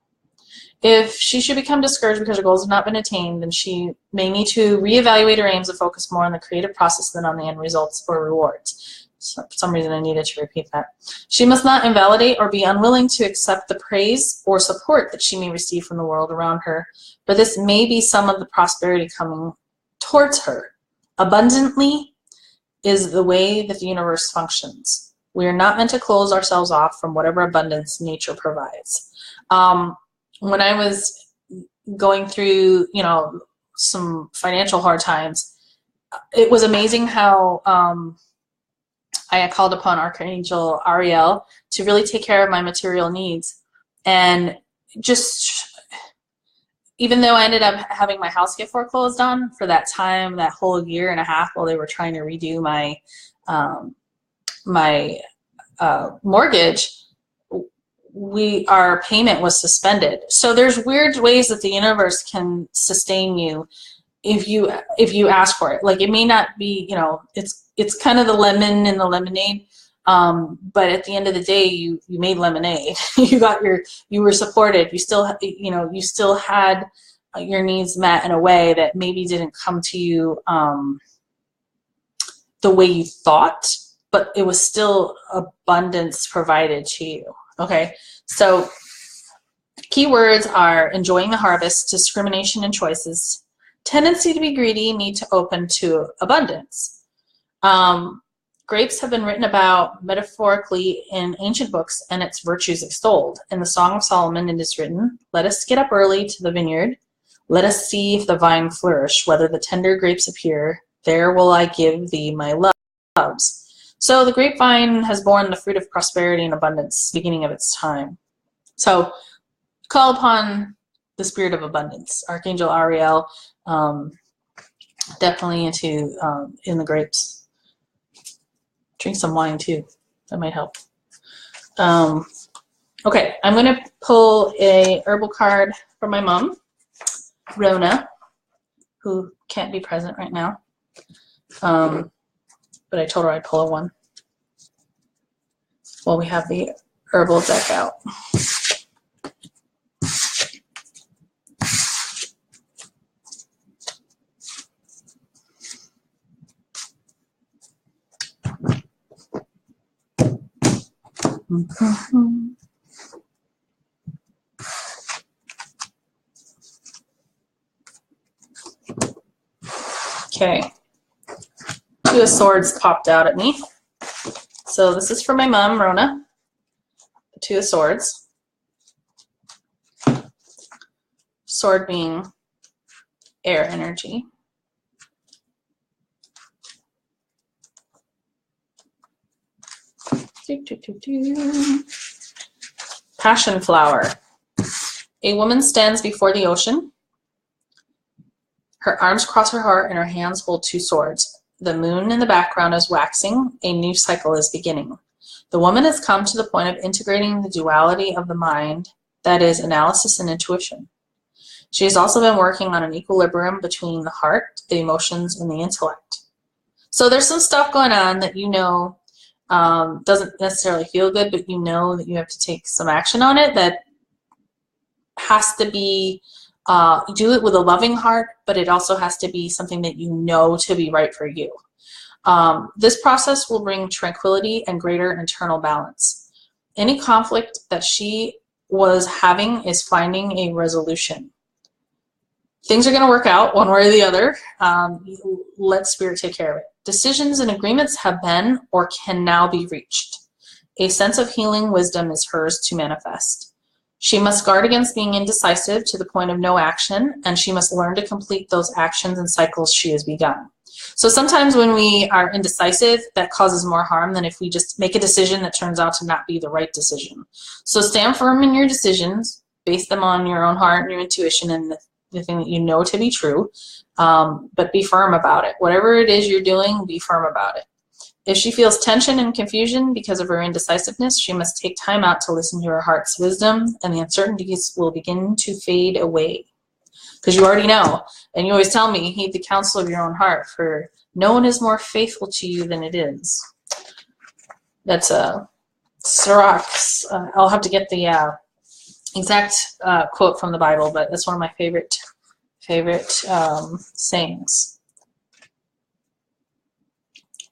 If she should become discouraged because her goals have not been attained, then she may need to reevaluate her aims and focus more on the creative process than on the end results or rewards. So for some reason I needed to repeat that. She must not invalidate or be unwilling to accept the praise or support that she may receive from the world around her, but this may be some of the prosperity coming towards her. Abundantly is the way that the universe functions. We are not meant to close ourselves off from whatever abundance nature provides. When I was going through, some financial hard times, it was amazing how I had called upon Archangel Ariel to really take care of my material needs. And just, even though I ended up having my house get foreclosed on for that time, that whole year and a half while they were trying to redo my mortgage, our payment was suspended. So there's weird ways that the universe can sustain you if you ask for it. Like, it may not be, it's kind of the lemon in the lemonade, but at the end of the day, you made lemonade. you were supported. You still had your needs met in a way that maybe didn't come to you the way you thought, but it was still abundance provided to you. Okay, so keywords are enjoying the harvest, discrimination and choices, tendency to be greedy, need to open to abundance. Grapes have been written about metaphorically in ancient books and its virtues extolled. In the Song of Solomon it is written, "Let us get up early to the vineyard. Let us see if the vine flourish, whether the tender grapes appear. There will I give thee my loves." So the grapevine has borne the fruit of prosperity and abundance, beginning of its time. So call upon the spirit of abundance. Archangel Ariel, definitely into in the grapes. Drink some wine too. That might help. Okay, I'm going to pull a herbal card for my mom, Rona, who can't be present right now. But I told her I'd pull a one while we have the herbal deck out. Okay, Two of Swords popped out at me. So this is for my mom, Rona. The Two of Swords. Sword being air energy. Passion flower. A woman stands before the ocean. Her arms cross her heart and her hands hold two swords. The moon in the background is waxing. A new cycle is beginning. The woman has come to the point of integrating the duality of the mind, that is, analysis and intuition. She has also been working on an equilibrium between the heart, the emotions, and the intellect. So there's some stuff going on that you know doesn't necessarily feel good, but you know that you have to take some action on it. That has to be, do it with a loving heart, but it also has to be something that you know to be right for you. This process will bring tranquility and greater internal balance. Any conflict that she was having is finding a resolution. Things are going to work out one way or the other. Let Spirit take care of it. Decisions and agreements have been or can now be reached. A sense of healing wisdom is hers to manifest. She must guard against being indecisive to the point of no action, and she must learn to complete those actions and cycles she has begun. So sometimes when we are indecisive, that causes more harm than if we just make a decision that turns out to not be the right decision. So stand firm in your decisions, base them on your own heart and your intuition and the thing that you know to be true, but be firm about it. Whatever it is you're doing, be firm about it. If she feels tension and confusion because of her indecisiveness, she must take time out to listen to her heart's wisdom, and the uncertainties will begin to fade away. Because you already know, and you always tell me, heed the counsel of your own heart, for no one is more faithful to you than it is. That's Sirach's. I'll have to get the exact quote from the Bible, but that's one of my favorite sayings.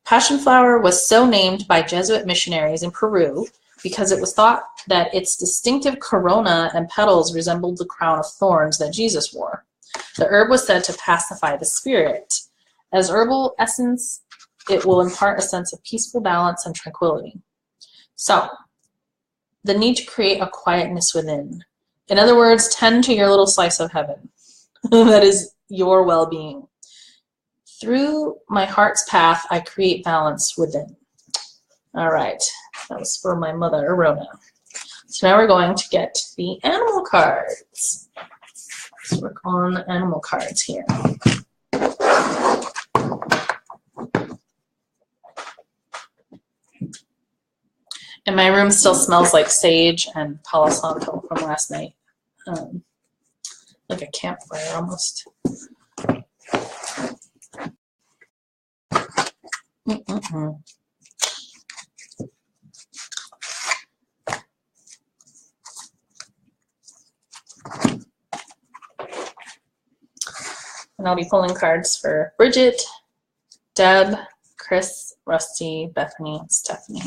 Passion flower was so named by Jesuit missionaries in Peru because it was thought that its distinctive corona and petals resembled the crown of thorns that Jesus wore. The herb was said to pacify the spirit. As herbal essence, it will impart a sense of peaceful balance and tranquility. So, the need to create a quietness within. In other words, tend to your little slice of heaven. That is your well-being. Through my heart's path, I create balance within. All right, that was for my mother, Rona. So now we're going to get the animal cards. Let's work on the animal cards here. And my room still smells like sage and Palo Santo from last night. Like a campfire almost. And I'll be pulling cards for Bridget, Deb, Chris, Rusty, Bethany, and Stephanie.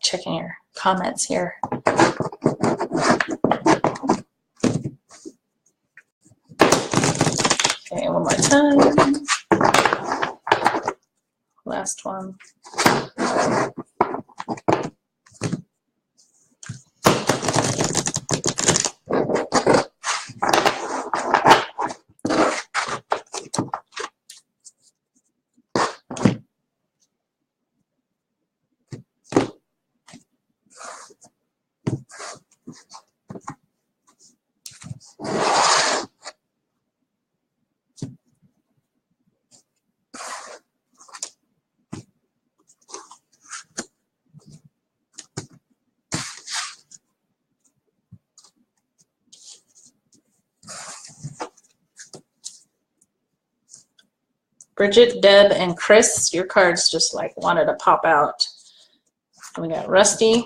Checking your comments here. Okay, one more time. Last one. Bridget, Deb, and Chris, your cards just like wanted to pop out. And we got Rusty,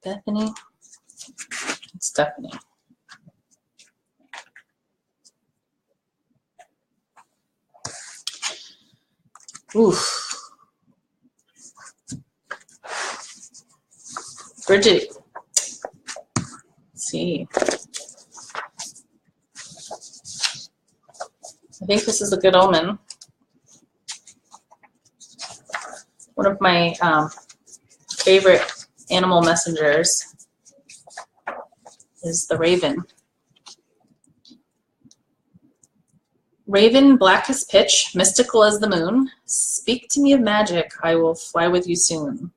Bethany, and Stephanie. Oof. Bridget. Let's see. I think this is a good omen. One of my favorite animal messengers is the raven. Raven, black as pitch, mystical as the moon, speak to me of magic, I will fly with you soon.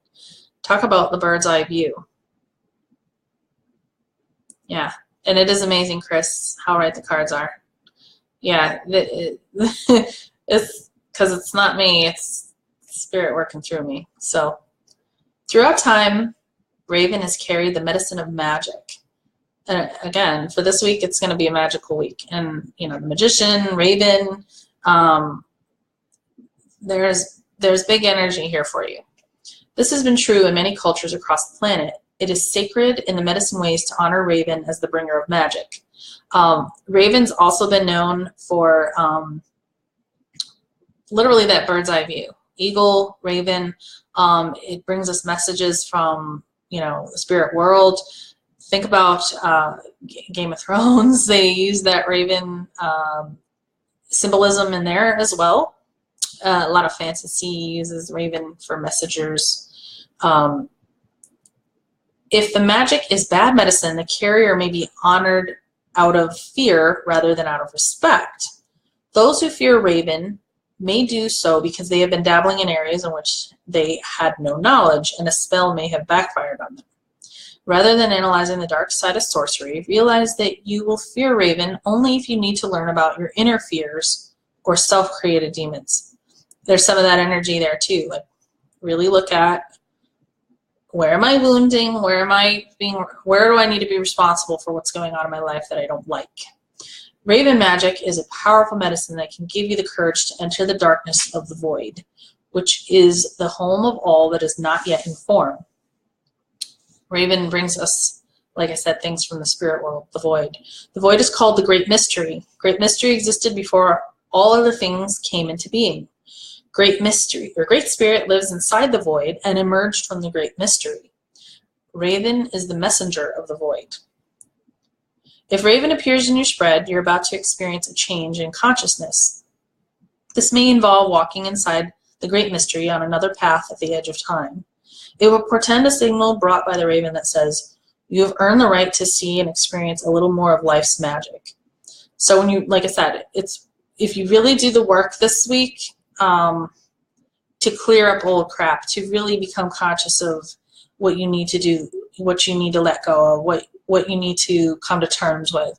Talk about the bird's eye view. Yeah, and it is amazing, Chris, how right the cards are. Yeah, it's because it's not me, it's spirit working through me. So throughout time, Raven has carried the medicine of magic. And again, for this week, it's going to be a magical week. And, you know, the magician, Raven, there's big energy here for you. This has been true in many cultures across the planet. It is sacred in the medicine ways to honor Raven as the bringer of magic. Raven's also been known for literally that bird's eye view. Eagle, Raven, it brings us messages from, you know, the spirit world. Think about Game of Thrones. They use that raven symbolism in there as well. A lot of fantasy uses raven for messengers. If the magic is bad medicine, the carrier may be honored out of fear rather than out of respect. Those who fear raven may do so because they have been dabbling in areas in which they had no knowledge, and a spell may have backfired on them. Rather than analyzing the dark side of sorcery, realize that you will fear Raven only if you need to learn about your inner fears or self-created demons. There's some of that energy there too. Like, really look at, where am I wounding? Where do I need to be responsible for what's going on in my life that I don't like? Raven magic is a powerful medicine that can give you the courage to enter the darkness of the void, which is the home of all that is not yet in form. Raven brings us, like I said, things from the spirit world, the void. The void is called the Great Mystery. Great Mystery existed before all other things came into being. Great Mystery, or Great Spirit, lives inside the void and emerged from the Great Mystery. Raven is the messenger of the void. If Raven appears in your spread, you're about to experience a change in consciousness. This may involve walking inside the Great Mystery on another path at the edge of time. It will portend a signal brought by the raven that says, you have earned the right to see and experience a little more of life's magic. So when you, like I said, it's, if you really do the work this week to clear up old crap, to really become conscious of what you need to do, what you need to let go of, what you need to come to terms with,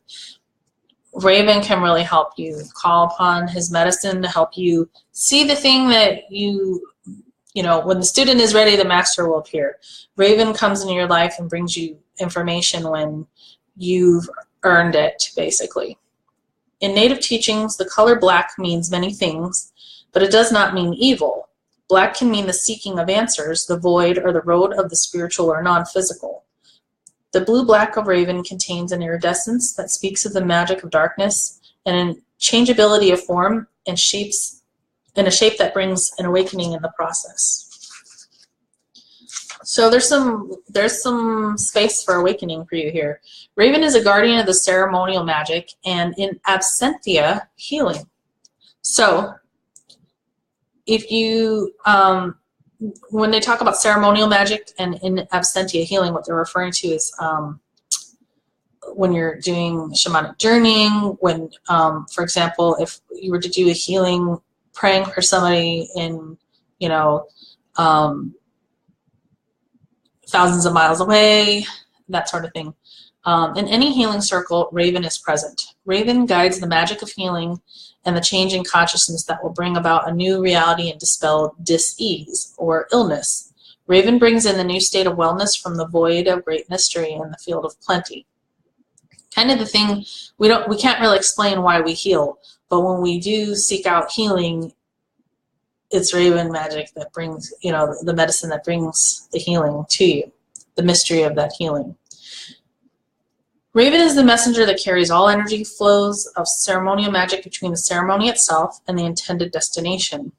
Raven can really help you. Call upon his medicine to help you see the thing that you know, when the student is ready, the master will appear. Raven comes into your life and brings you information when you've earned it, basically. In Native teachings, the color black means many things, but it does not mean evil. Black can mean the seeking of answers, the void, or the road of the spiritual or non-physical. The blue-black of Raven contains an iridescence that speaks of the magic of darkness and a changeability of form and shapes in a shape that brings an awakening in the process. So there's some space for awakening for you here. Raven is a guardian of the ceremonial magic and in absentia healing. So if you when they talk about ceremonial magic and in absentia healing, what they're referring to is when you're doing shamanic journeying, when, for example, if you were to do a healing, praying for somebody in, you know, thousands of miles away, that sort of thing. In any healing circle, Raven is present. Raven guides the magic of healing and the change in consciousness that will bring about a new reality and dispel dis-ease or illness. Raven brings in the new state of wellness from the void of great mystery in the field of plenty. Kind of the thing, we can't really explain why we heal, but when we do seek out healing, it's Raven magic that brings, you know, the medicine that brings the healing to you, the mystery of that healing. Raven is the messenger that carries all energy flows of ceremonial magic between the ceremony itself and the intended destination.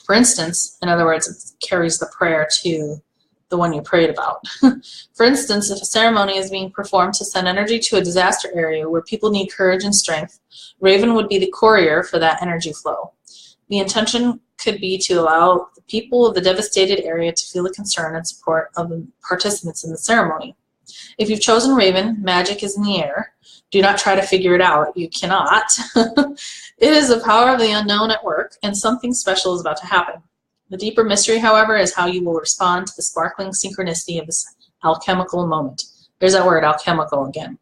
For instance, in other words, it carries the prayer to the one you prayed about. For instance, if a ceremony is being performed to send energy to a disaster area where people need courage and strength, Raven would be the courier for that energy flow. The intention could be to allow the people of the devastated area to feel the concern and support of the participants in the ceremony. If you've chosen Raven, magic is in the air. Do not try to figure it out. You cannot. It is the power of the unknown at work, and something special is about to happen. The deeper mystery, however, is how you will respond to the sparkling synchronicity of this alchemical moment. There's that word, alchemical, again.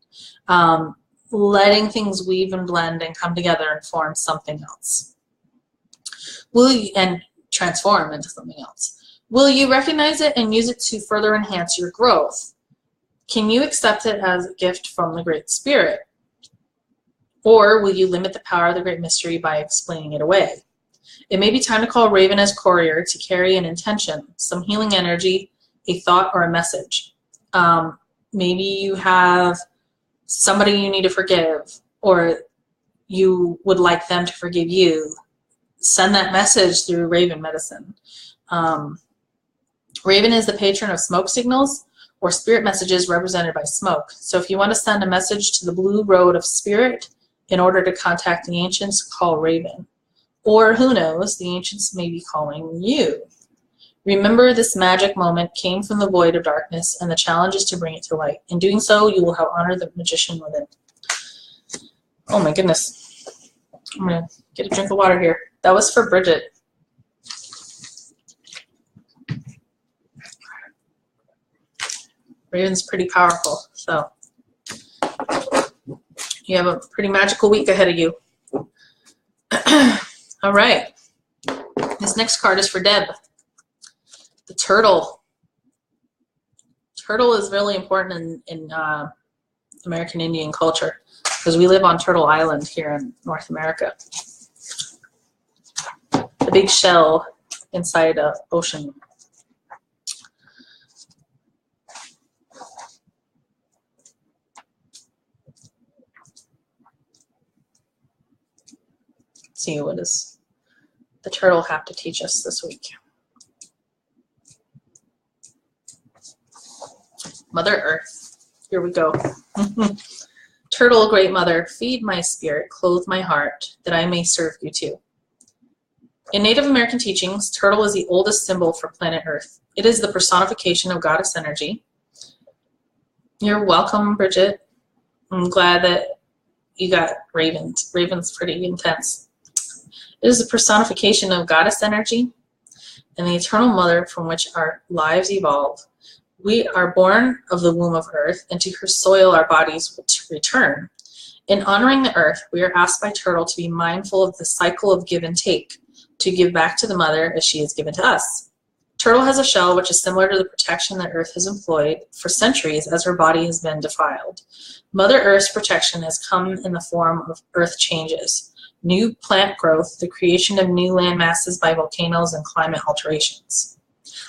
Letting things weave and blend and come together and form something else. And transform into something else. Will you recognize it and use it to further enhance your growth? Can you accept it as a gift from the Great Spirit? Or will you limit the power of the Great Mystery by explaining it away? It may be time to call Raven as courier to carry an intention, some healing energy, a thought, or a message. Maybe you have somebody you need to forgive, or you would like them to forgive you. Send that message through Raven medicine. Raven is the patron of smoke signals or spirit messages represented by smoke. So if you want to send a message to the blue road of spirit in order to contact the ancients, call Raven. Or who knows, the ancients may be calling you. Remember, this magic moment came from the void of darkness, and the challenge is to bring it to light. In doing so, you will have honored the magician within. Oh my goodness. I'm going to get a drink of water here. That was for Bridget. Raven's pretty powerful, so you have a pretty magical week ahead of you. All right. This next card is for Deb. The turtle. Turtle is really important in American Indian culture because we live on Turtle Island here in North America. The big shell inside an ocean. See, what does the turtle have to teach us this week? Mother Earth. Here we go. Turtle, great mother, feed my spirit, clothe my heart, that I may serve you too. In Native American teachings, turtle is the oldest symbol for planet Earth. It is the personification of goddess energy. You're welcome, Bridget. I'm glad that you got ravens. Raven's pretty intense. It is the personification of goddess energy and the eternal mother from which our lives evolve. We are born of the womb of earth, and to her soil our bodies will return. In honoring the earth, we are asked by Turtle to be mindful of the cycle of give and take, to give back to the mother as she has given to us. Turtle has a shell which is similar to the protection that Earth has employed for centuries as her body has been defiled. Mother Earth's protection has come in the form of earth changes, new plant growth, the creation of new land masses by volcanoes, and climate alterations.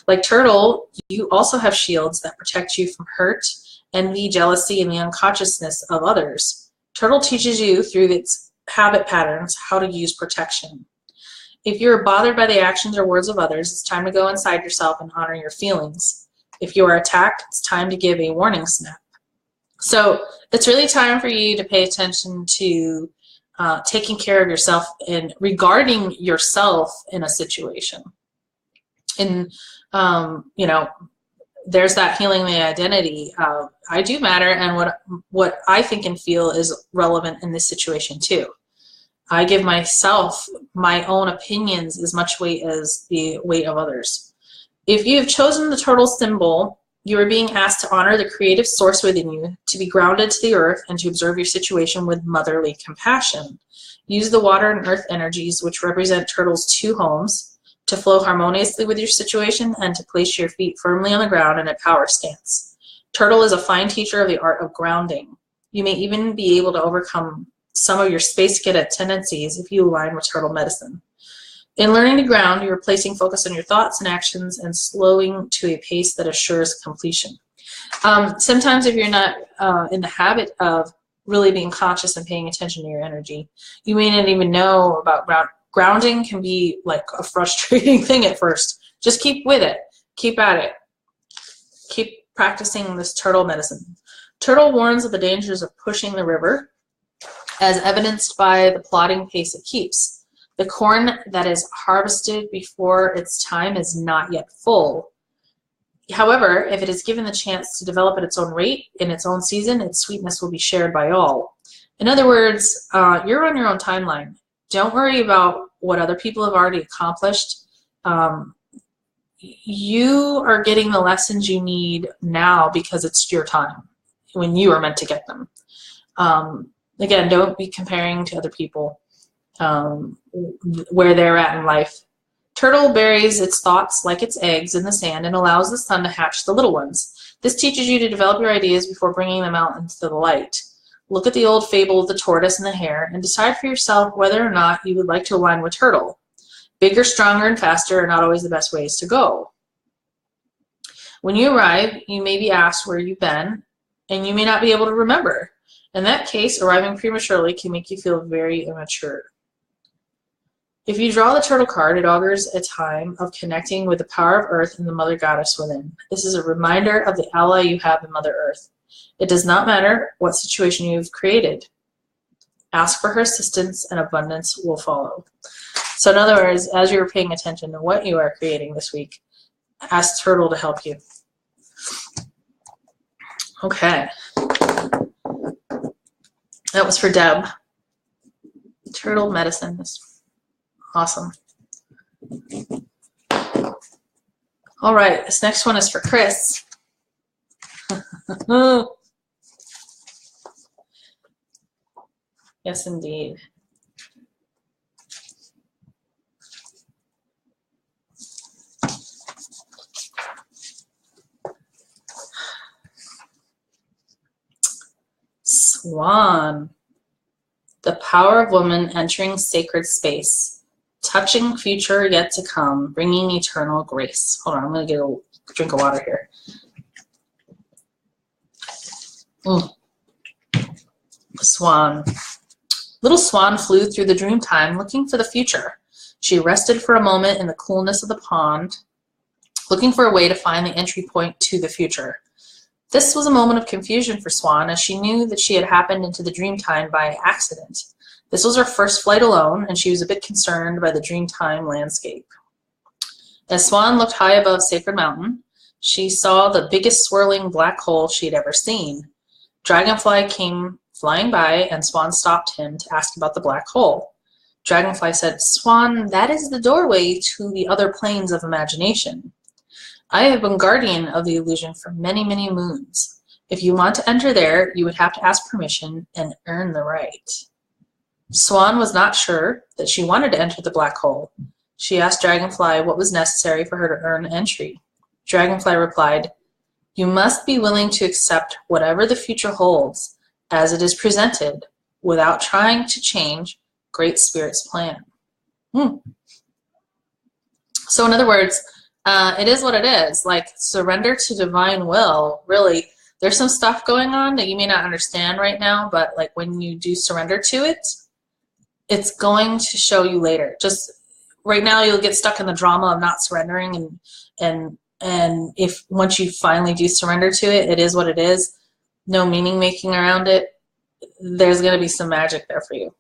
Like Turtle, you also have shields that protect you from hurt, envy, jealousy, and the unconsciousness of others. Turtle teaches you through its habit patterns how to use protection. If you're bothered by the actions or words of others, it's time to go inside yourself and honor your feelings. If you are attacked, it's time to give a warning snap. So it's really time for you to pay attention to taking care of yourself and regarding yourself in a situation. And, you know, there's that healing the identity. I do matter, and what I think and feel is relevant in this situation too. I give myself my own opinions as much weight as the weight of others. If you have chosen the turtle symbol, you are being asked to honor the creative source within you, to be grounded to the earth, and to observe your situation with motherly compassion. Use the water and earth energies, which represent Turtle's two homes, to flow harmoniously with your situation and to place your feet firmly on the ground in a power stance. Turtle is a fine teacher of the art of grounding. You may even be able to overcome some of your space-cadet tendencies if you align with Turtle medicine. In learning to ground, you are placing focus on your thoughts and actions and slowing to a pace that assures completion. Sometimes if you're not in the habit of really being conscious and paying attention to your energy, you may not even know about grounding. Can be like a frustrating thing at first. Just keep with it. Keep at it. Keep practicing this turtle medicine. Turtle warns of the dangers of pushing the river, as evidenced by the plodding pace it keeps. The corn that is harvested before its time is not yet full. However, if it is given the chance to develop at its own rate, in its own season, its sweetness will be shared by all. In other words, you're on your own timeline. Don't worry about what other people have already accomplished. You are getting the lessons you need now because it's your time, when you are meant to get them. Again, don't be comparing to other people where they're at in life. Turtle buries its thoughts like its eggs in the sand and allows the sun to hatch the little ones. This teaches you to develop your ideas before bringing them out into the light. Look at the old fable of the tortoise and the hare and decide for yourself whether or not you would like to align with Turtle. Bigger, stronger, and faster are not always the best ways to go. When you arrive, you may be asked where you've been, and you may not be able to remember. In that case, arriving prematurely can make you feel very immature. If you draw the turtle card, it augurs a time of connecting with the power of Earth and the Mother Goddess within. This is a reminder of the ally you have in Mother Earth. It does not matter what situation you've created. Ask for her assistance and abundance will follow. So in other words, as you're paying attention to what you are creating this week, ask Turtle to help you. Okay. That was for Deb. Turtle medicine is awesome. All right, this next one is for Chris. Yes, indeed. Swan. The power of woman entering sacred space, touching future yet to come, bringing eternal grace. Hold on, I'm going to get a drink of water here. Swan. Little Swan flew through the dream time looking for the future. She rested for a moment in the coolness of the pond, looking for a way to find the entry point to the future. This was a moment of confusion for Swan, as she knew that she had happened into the dream time by accident. This was her first flight alone, and she was a bit concerned by the dream time landscape. As Swan looked high above Sacred Mountain, she saw the biggest swirling black hole she had ever seen. Dragonfly came flying by, and Swan stopped him to ask about the black hole. Dragonfly said, "Swan, that is the doorway to the other planes of imagination. I have been guardian of the illusion for many, many moons. If you want to enter there, you would have to ask permission and earn the right." Swan was not sure that she wanted to enter the black hole. She asked Dragonfly what was necessary for her to earn entry. Dragonfly replied, "You must be willing to accept whatever the future holds as it is presented without trying to change Great Spirit's plan." So in other words, it is what it is. Like, surrender to divine will. Really, there's some stuff going on that you may not understand right now, but like when you do surrender to it, it's going to show you later. Just right now, you'll get stuck in the drama of not surrendering, and if once you finally do surrender to it, it is what it is. No meaning making around it. There's going to be some magic there for you.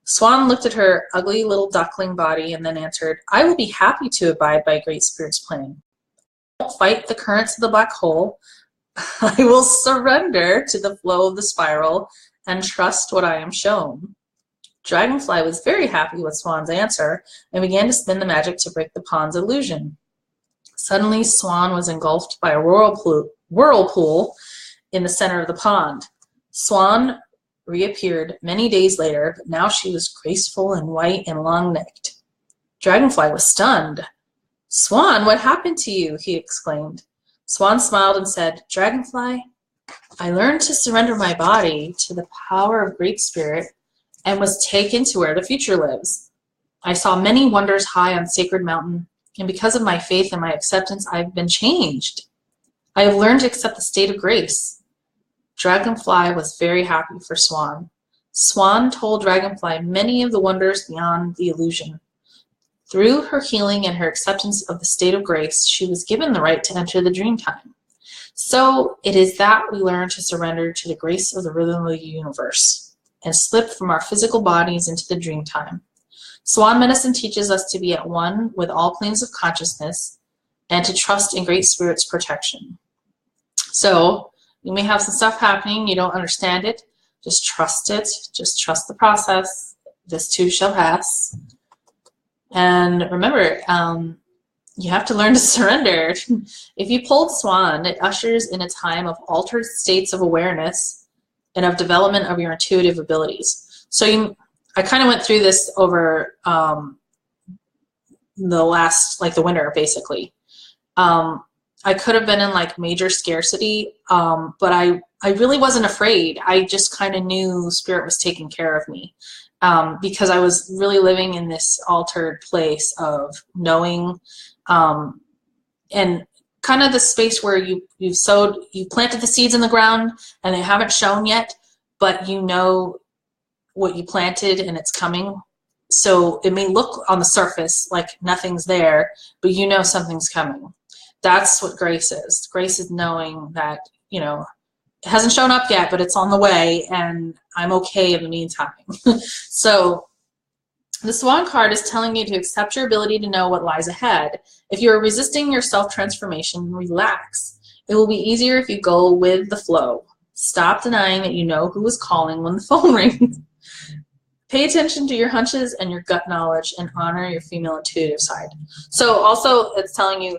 Swan looked at her ugly little duckling body and then answered, "I will be happy to abide by Great Spirit's plan. I won't fight the currents of the black hole. I will surrender to the flow of the spiral and trust what I am shown." Dragonfly was very happy with Swan's answer and began to spin the magic to break the pond's illusion. Suddenly, Swan was engulfed by a whirlpool in the center of the pond. Swan reappeared many days later, but now she was graceful and white and long-necked. Dragonfly was stunned. "Swan, what happened to you?" he exclaimed. Swan smiled and said, "Dragonfly, I learned to surrender my body to the power of Great Spirit and was taken to where the future lives. I saw many wonders high on Sacred Mountain, and because of my faith and my acceptance, I've been changed. I have learned to accept the state of grace." Dragonfly was very happy for Swan. Swan told Dragonfly many of the wonders beyond the illusion. Through her healing and her acceptance of the state of grace, she was given the right to enter the dream time. So it is that we learn to surrender to the grace of the rhythm of the universe and slip from our physical bodies into the dream time. Swan medicine teaches us to be at one with all planes of consciousness and to trust in Great Spirit's protection. So you may have some stuff happening, you don't understand it, just trust it, just trust the process. This too shall pass. And remember, you have to learn to surrender. If you pulled Swan, it ushers in a time of altered states of awareness and of development of your intuitive abilities. So I kind of went through this over the winter, basically. I could have been in like major scarcity, but I really wasn't afraid. I just kind of knew Spirit was taking care of me because I was really living in this altered place of knowing and kind of the space where you planted the seeds in the ground and they haven't shown yet, but you know what you planted and it's coming. So it may look on the surface like nothing's there, but you know something's coming. That's what grace is. Grace is knowing that, it hasn't shown up yet, but it's on the way, and I'm okay in the meantime. So the Swan card is telling you to accept your ability to know what lies ahead. If you are resisting your self-transformation, relax. It will be easier if you go with the flow. Stop denying that you know who is calling when the phone rings. Pay attention to your hunches and your gut knowledge and honor your female intuitive side. So also it's telling you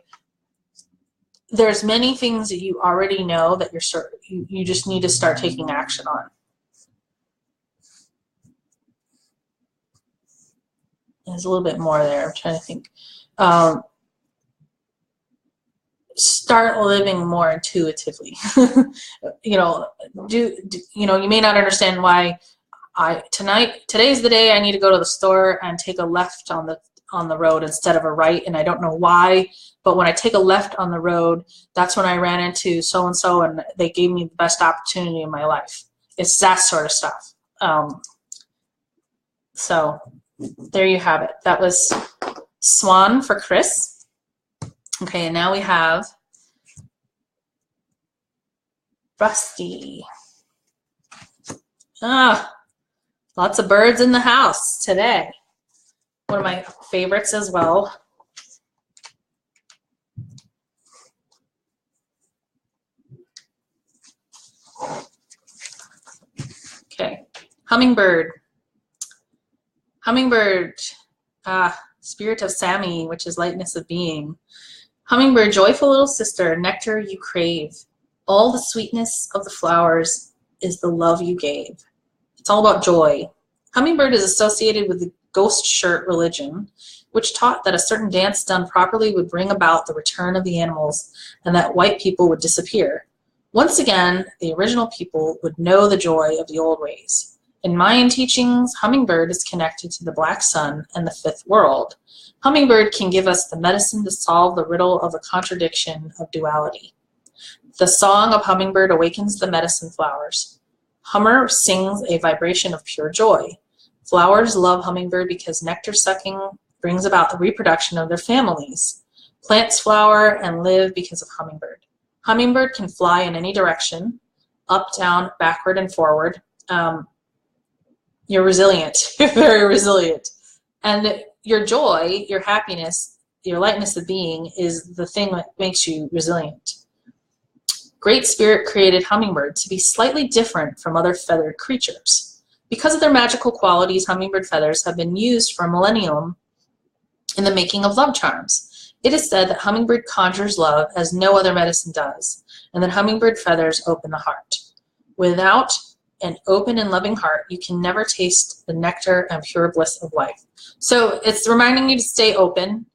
there's many things that you already know that you just need to start taking action on. There's a little bit more there. I'm trying to think. Start living more intuitively. You may not understand why today's the day I need to go to the store and take a left on the road instead of a right, and I don't know why, but when I take a left on the road, that's when I ran into so-and-so and they gave me the best opportunity in my life. It's that sort of stuff. So there you have it. That was Swan for Chris. Okay, and now we have Rusty. Lots of birds in the house today. One of my favorites as well. Okay, hummingbird. Hummingbird, spirit of Sammy, which is lightness of being. Hummingbird, joyful little sister, nectar you crave. All the sweetness of the flowers is the love you gave. It's all about joy. Hummingbird is associated with ghost shirt religion, which taught that a certain dance done properly would bring about the return of the animals and that white people would disappear. Once again, the original people would know the joy of the old ways. In Mayan teachings, Hummingbird is connected to the black sun and the fifth world. Hummingbird can give us the medicine to solve the riddle of the contradiction of duality. The song of Hummingbird awakens the medicine flowers. Hummer sings a vibration of pure joy. Flowers love Hummingbird because nectar sucking brings about the reproduction of their families. Plants flower and live because of Hummingbird. Hummingbird can fly in any direction, up, down, backward, and forward. You're resilient. You're very resilient. And your joy, your happiness, your lightness of being is the thing that makes you resilient. Great Spirit created Hummingbird to be slightly different from other feathered creatures. Because of their magical qualities, hummingbird feathers have been used for a millennium in the making of love charms. It is said that hummingbird conjures love as no other medicine does, and that hummingbird feathers open the heart. Without an open and loving heart, you can never taste the nectar and pure bliss of life. So it's reminding you to stay open,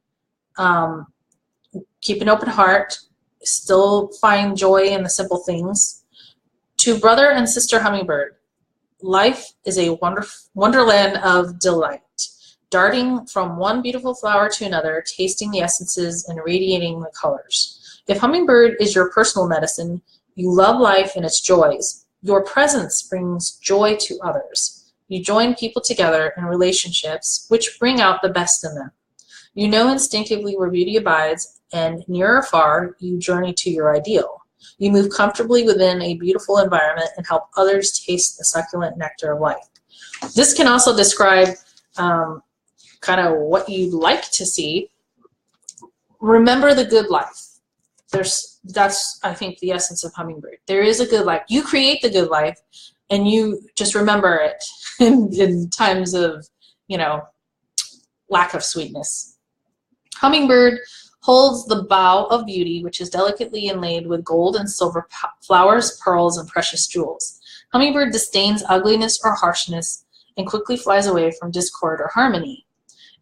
keep an open heart, still find joy in the simple things. To brother and sister hummingbird, life is a wonderland of delight, darting from one beautiful flower to another, tasting the essences and radiating the colors. If hummingbird is your personal medicine, you love life and its joys. Your presence brings joy to others. You join people together in relationships which bring out the best in them. You know instinctively where beauty abides, and near or far, you journey to your ideal. You move comfortably within a beautiful environment and help others taste the succulent nectar of life. This can also describe kind of what you'd like to see. Remember the good life. That's, I think, the essence of hummingbird. There is a good life. You create the good life, and you just remember it in times of, lack of sweetness. Hummingbird holds the bough of beauty, which is delicately inlaid with gold and silver flowers, pearls, and precious jewels. Hummingbird disdains ugliness or harshness and quickly flies away from discord or harmony.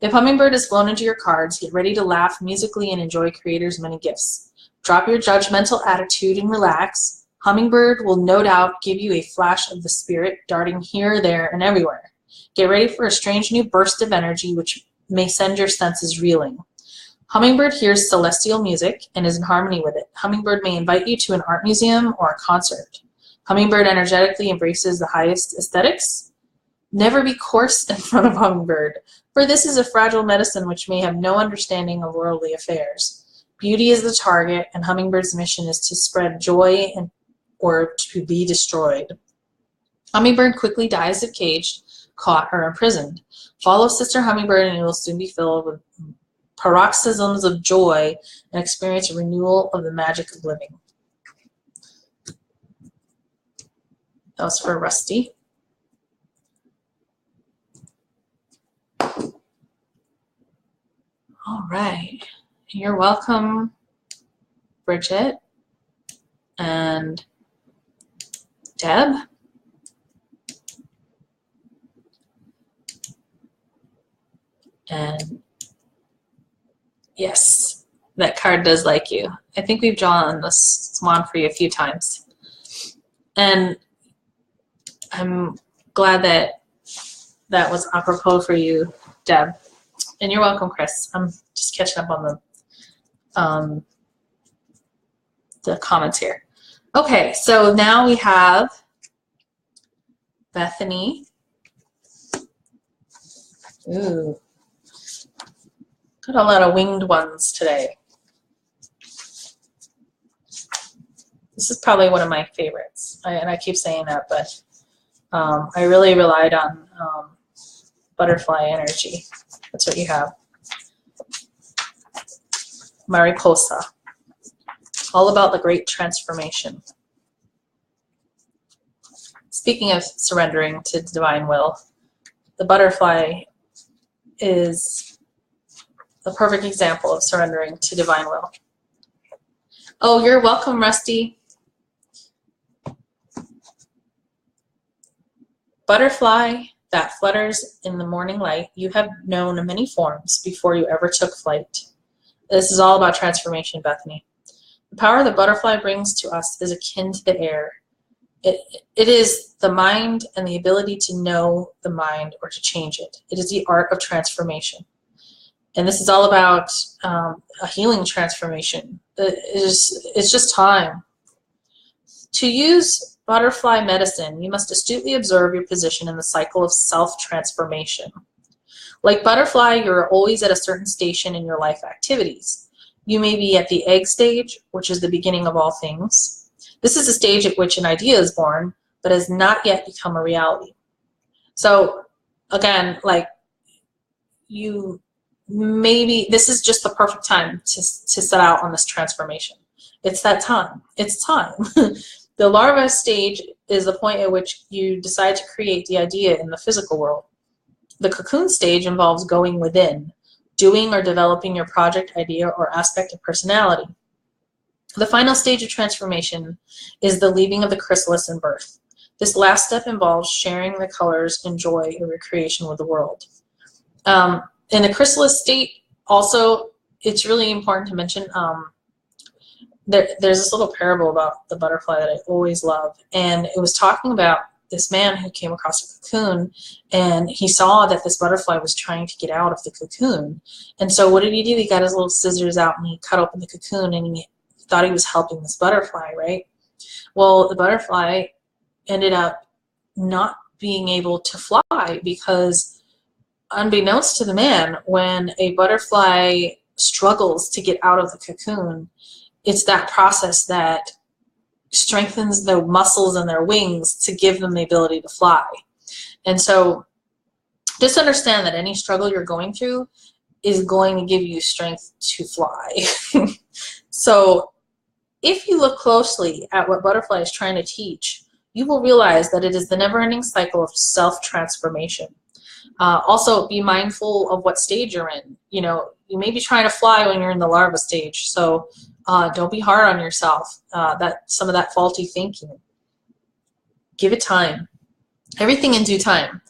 If hummingbird has flown into your cards, get ready to laugh musically and enjoy Creator's many gifts. Drop your judgmental attitude and relax. Hummingbird will no doubt give you a flash of the spirit, darting here, there, and everywhere. Get ready for a strange new burst of energy which may send your senses reeling. Hummingbird hears celestial music and is in harmony with it. Hummingbird may invite you to an art museum or a concert. Hummingbird energetically embraces the highest aesthetics. Never be coarse in front of hummingbird, for this is a fragile medicine which may have no understanding of worldly affairs. Beauty is the target, and hummingbird's mission is to spread joy or to be destroyed. Hummingbird quickly dies if caged, caught, or imprisoned. Follow Sister Hummingbird and you will soon be filled with paroxysms of joy and experience a renewal of the magic of living. That was for Rusty. All right. You're welcome, Bridget and Deb. And yes, that card does like you. I think we've drawn the swan for you a few times. And I'm glad that that was apropos for you, Deb. And you're welcome, Chris. I'm just catching up on the comments here. Okay, so now we have Bethany. Ooh. Got a lot of winged ones today. This is probably one of my favorites, and I keep saying that, but I really relied on butterfly energy. That's what you have. Mariposa. All about the great transformation. Speaking of surrendering to divine will, the butterfly is the perfect example of surrendering to divine will. Oh, you're welcome, Rusty. Butterfly, that flutters in the morning light, you have known many forms before you ever took flight. This is all about transformation, Bethany. The power the butterfly brings to us is akin to the air. It is the mind and the ability to know the mind or to change it. It is the art of transformation. And this is all about a healing transformation. It's just time. To use butterfly medicine, you must astutely observe your position in the cycle of self-transformation. Like butterfly, you're always at a certain station in your life activities. You may be at the egg stage, which is the beginning of all things. This is a stage at which an idea is born, but has not yet become a reality. So again, like you maybe, this is just the perfect time to set out on this transformation. It's that time. It's time. The larva stage is the point at which you decide to create the idea in the physical world. The cocoon stage involves going within, doing or developing your project, idea, or aspect of personality. The final stage of transformation is the leaving of the chrysalis and birth. This last step involves sharing the colors and joy of your creation with the world. In the chrysalis state, also, it's really important to mention, there's this little parable about the butterfly that I always love, and it was talking about this man who came across a cocoon, and he saw that this butterfly was trying to get out of the cocoon. And so what did he do? He got his little scissors out and he cut open the cocoon, and he thought he was helping this butterfly, right? Well, the butterfly ended up not being able to fly because, unbeknownst to the man, when a butterfly struggles to get out of the cocoon, it's that process that strengthens the muscles in their wings to give them the ability to fly. And so just understand that any struggle you're going through is going to give you strength to fly. So if you look closely at what butterfly is trying to teach, you will realize that it is the never-ending cycle of self-transformation. Also, be mindful of what stage you're in. You know, you may be trying to fly when you're in the larva stage, so don't be hard on yourself. Some of that faulty thinking. Give it time. Everything in due time.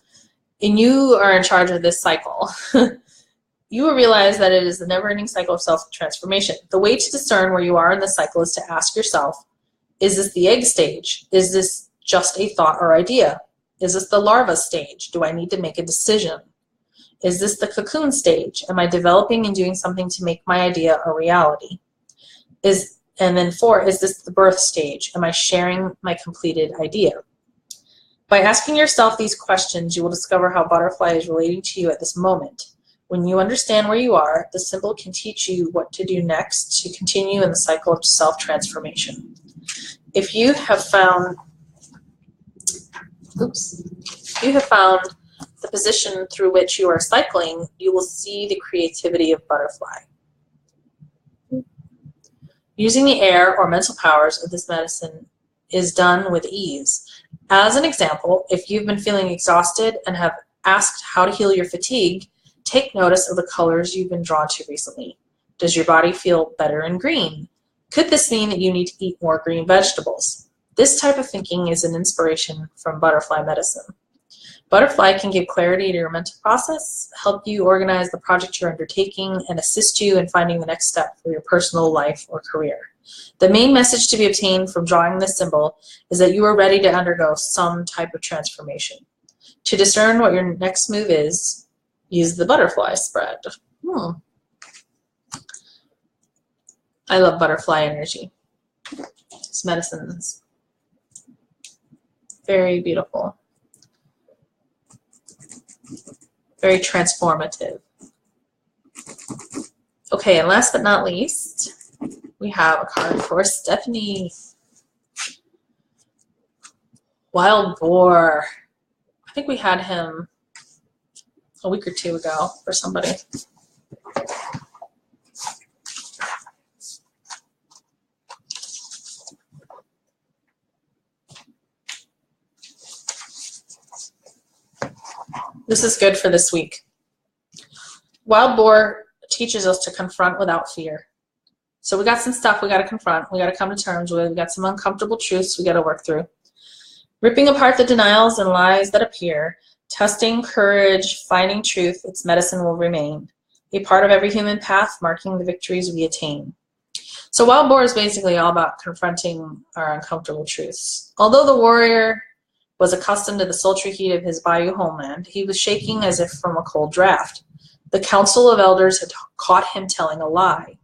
And you are in charge of this cycle. You will realize that it is the never-ending cycle of self-transformation. The way to discern where you are in the cycle is to ask yourself, is this the egg stage? Is this just a thought or idea? Is this the larva stage? Do I need to make a decision? Is this the cocoon stage? Am I developing and doing something to make my idea a reality? And then 4, is this the birth stage? Am I sharing my completed idea? By asking yourself these questions, you will discover how butterfly is relating to you at this moment. When you understand where you are, the symbol can teach you what to do next to continue in the cycle of self-transformation. If you have found, the position through which you are cycling, you will see the creativity of butterfly. Using the air or mental powers of this medicine is done with ease. As an example, if you've been feeling exhausted and have asked how to heal your fatigue, take notice of the colors you've been drawn to recently. Does your body feel better in green? Could this mean that you need to eat more green vegetables? This type of thinking is an inspiration from butterfly medicine. Butterfly can give clarity to your mental process, help you organize the project you're undertaking, and assist you in finding the next step for your personal life or career. The main message to be obtained from drawing this symbol is that you are ready to undergo some type of transformation. To discern what your next move is, use the butterfly spread. I love butterfly energy. This medicine is very beautiful. Very transformative. Okay, and last but not least, we have a card for Stephanie. Wild Boar. I think we had him a week or 2 ago for somebody. This is good for this week. Wild Boar teaches us to confront without fear. So we got some stuff we got to confront. We got to come to terms with. We got some uncomfortable truths we got to work through. Ripping apart the denials and lies that appear, Testing, courage, finding truth, its medicine will remain. A part of every human path, marking the victories we attain. So Wild Boar is basically all about confronting our uncomfortable truths. Although the warrior was accustomed to the sultry heat of his bayou homeland, he was shaking as if from a cold draft. The council of elders had caught him telling a lie.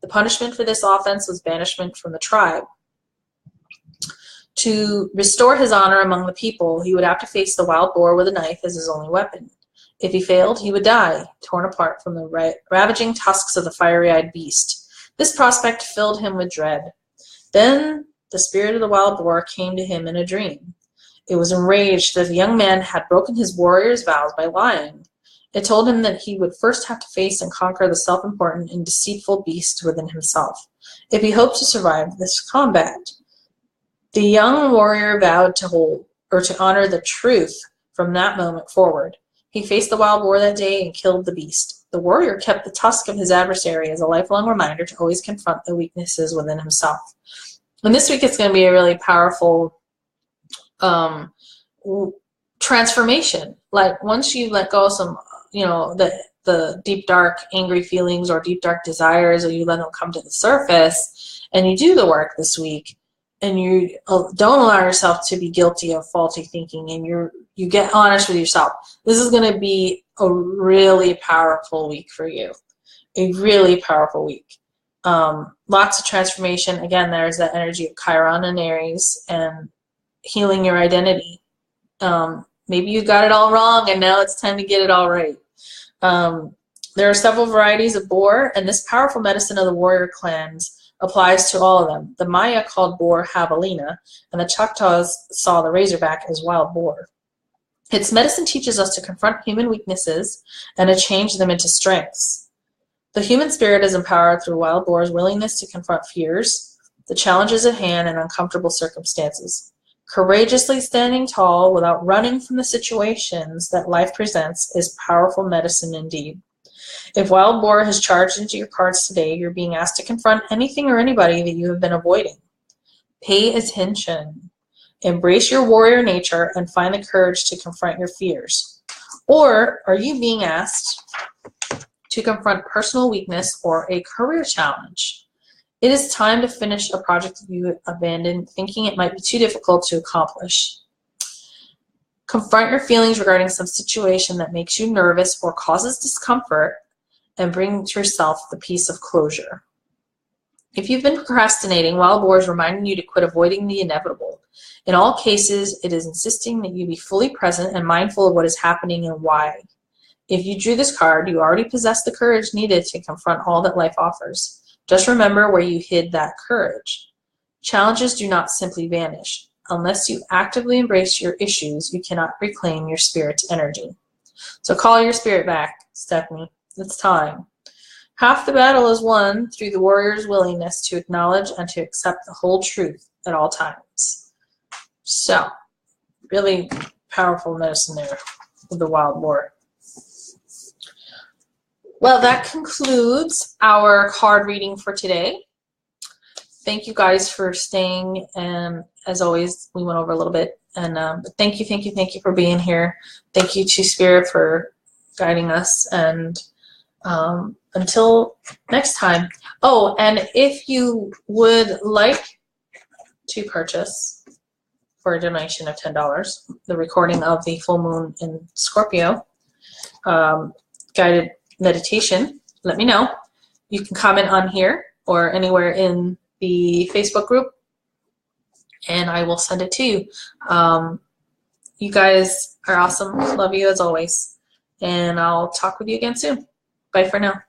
The punishment for this offense was banishment from the tribe. To restore his honor among the people, he would have to face the wild boar with a knife as his only weapon. If he failed, he would die, torn apart from the ravaging tusks of the fiery-eyed beast. This prospect filled him with dread. Then the spirit of the wild boar came to him in a dream. It was enraged that the young man had broken his warrior's vows by lying. It told him that he would first have to face and conquer the self-important and deceitful beast within himself, if he hoped to survive this combat. The young warrior vowed to honor the truth from that moment forward. He faced the wild boar that day and killed the beast. The warrior kept the tusk of his adversary as a lifelong reminder to always confront the weaknesses within himself. And this week it's going to be a really powerful transformation. Like once you let go of some, the deep, dark, angry feelings or deep, dark desires, or you let them come to the surface, and you do the work this week, and you don't allow yourself to be guilty of faulty thinking, and you get honest with yourself. This is going to be a really powerful week for you. A really powerful week. Lots of transformation. Again, there's that energy of Chiron and Aries and healing your identity. Maybe you got it all wrong and now it's time to get it all right. There are several varieties of boar, and this powerful medicine of the warrior clans applies to all of them. The Maya called boar javelina, and the Choctaws saw the razorback as wild boar. Its medicine teaches us to confront human weaknesses and to change them into strengths. The human spirit is empowered through wild boar's willingness to confront fears, the challenges at hand, and uncomfortable circumstances. Courageously standing tall without running from the situations that life presents is powerful medicine indeed. If Wild Boar has charged into your cards today, you're being asked to confront anything or anybody that you have been avoiding. Pay attention. Embrace your warrior nature and find the courage to confront your fears. Or are you being asked to confront personal weakness or a career challenge? It is time to finish a project that you abandoned, thinking it might be too difficult to accomplish. Confront your feelings regarding some situation that makes you nervous or causes discomfort, and bring to yourself the peace of closure. If you've been procrastinating, Wild Boar is reminding you to quit avoiding the inevitable. In all cases, it is insisting that you be fully present and mindful of what is happening and why. If you drew this card, you already possess the courage needed to confront all that life offers. Just remember where you hid that courage. Challenges do not simply vanish. Unless you actively embrace your issues, you cannot reclaim your spirit's energy. So call your spirit back, Stephanie. It's time. Half the battle is won through the warrior's willingness to acknowledge and to accept the whole truth at all times. So, really powerful medicine there with the wild boar. Well, that concludes our card reading for today. Thank you guys for staying, and as always, we went over a little bit. And thank you for being here. Thank you to Spirit for guiding us, and until next time. Oh, and if you would like to purchase for a donation of $10 the recording of the full moon in Scorpio guided meditation, let me know. You can comment on here or anywhere in the Facebook group, and I will send it to you. You guys are awesome. Love you as always. And I'll talk with you again soon. Bye for now.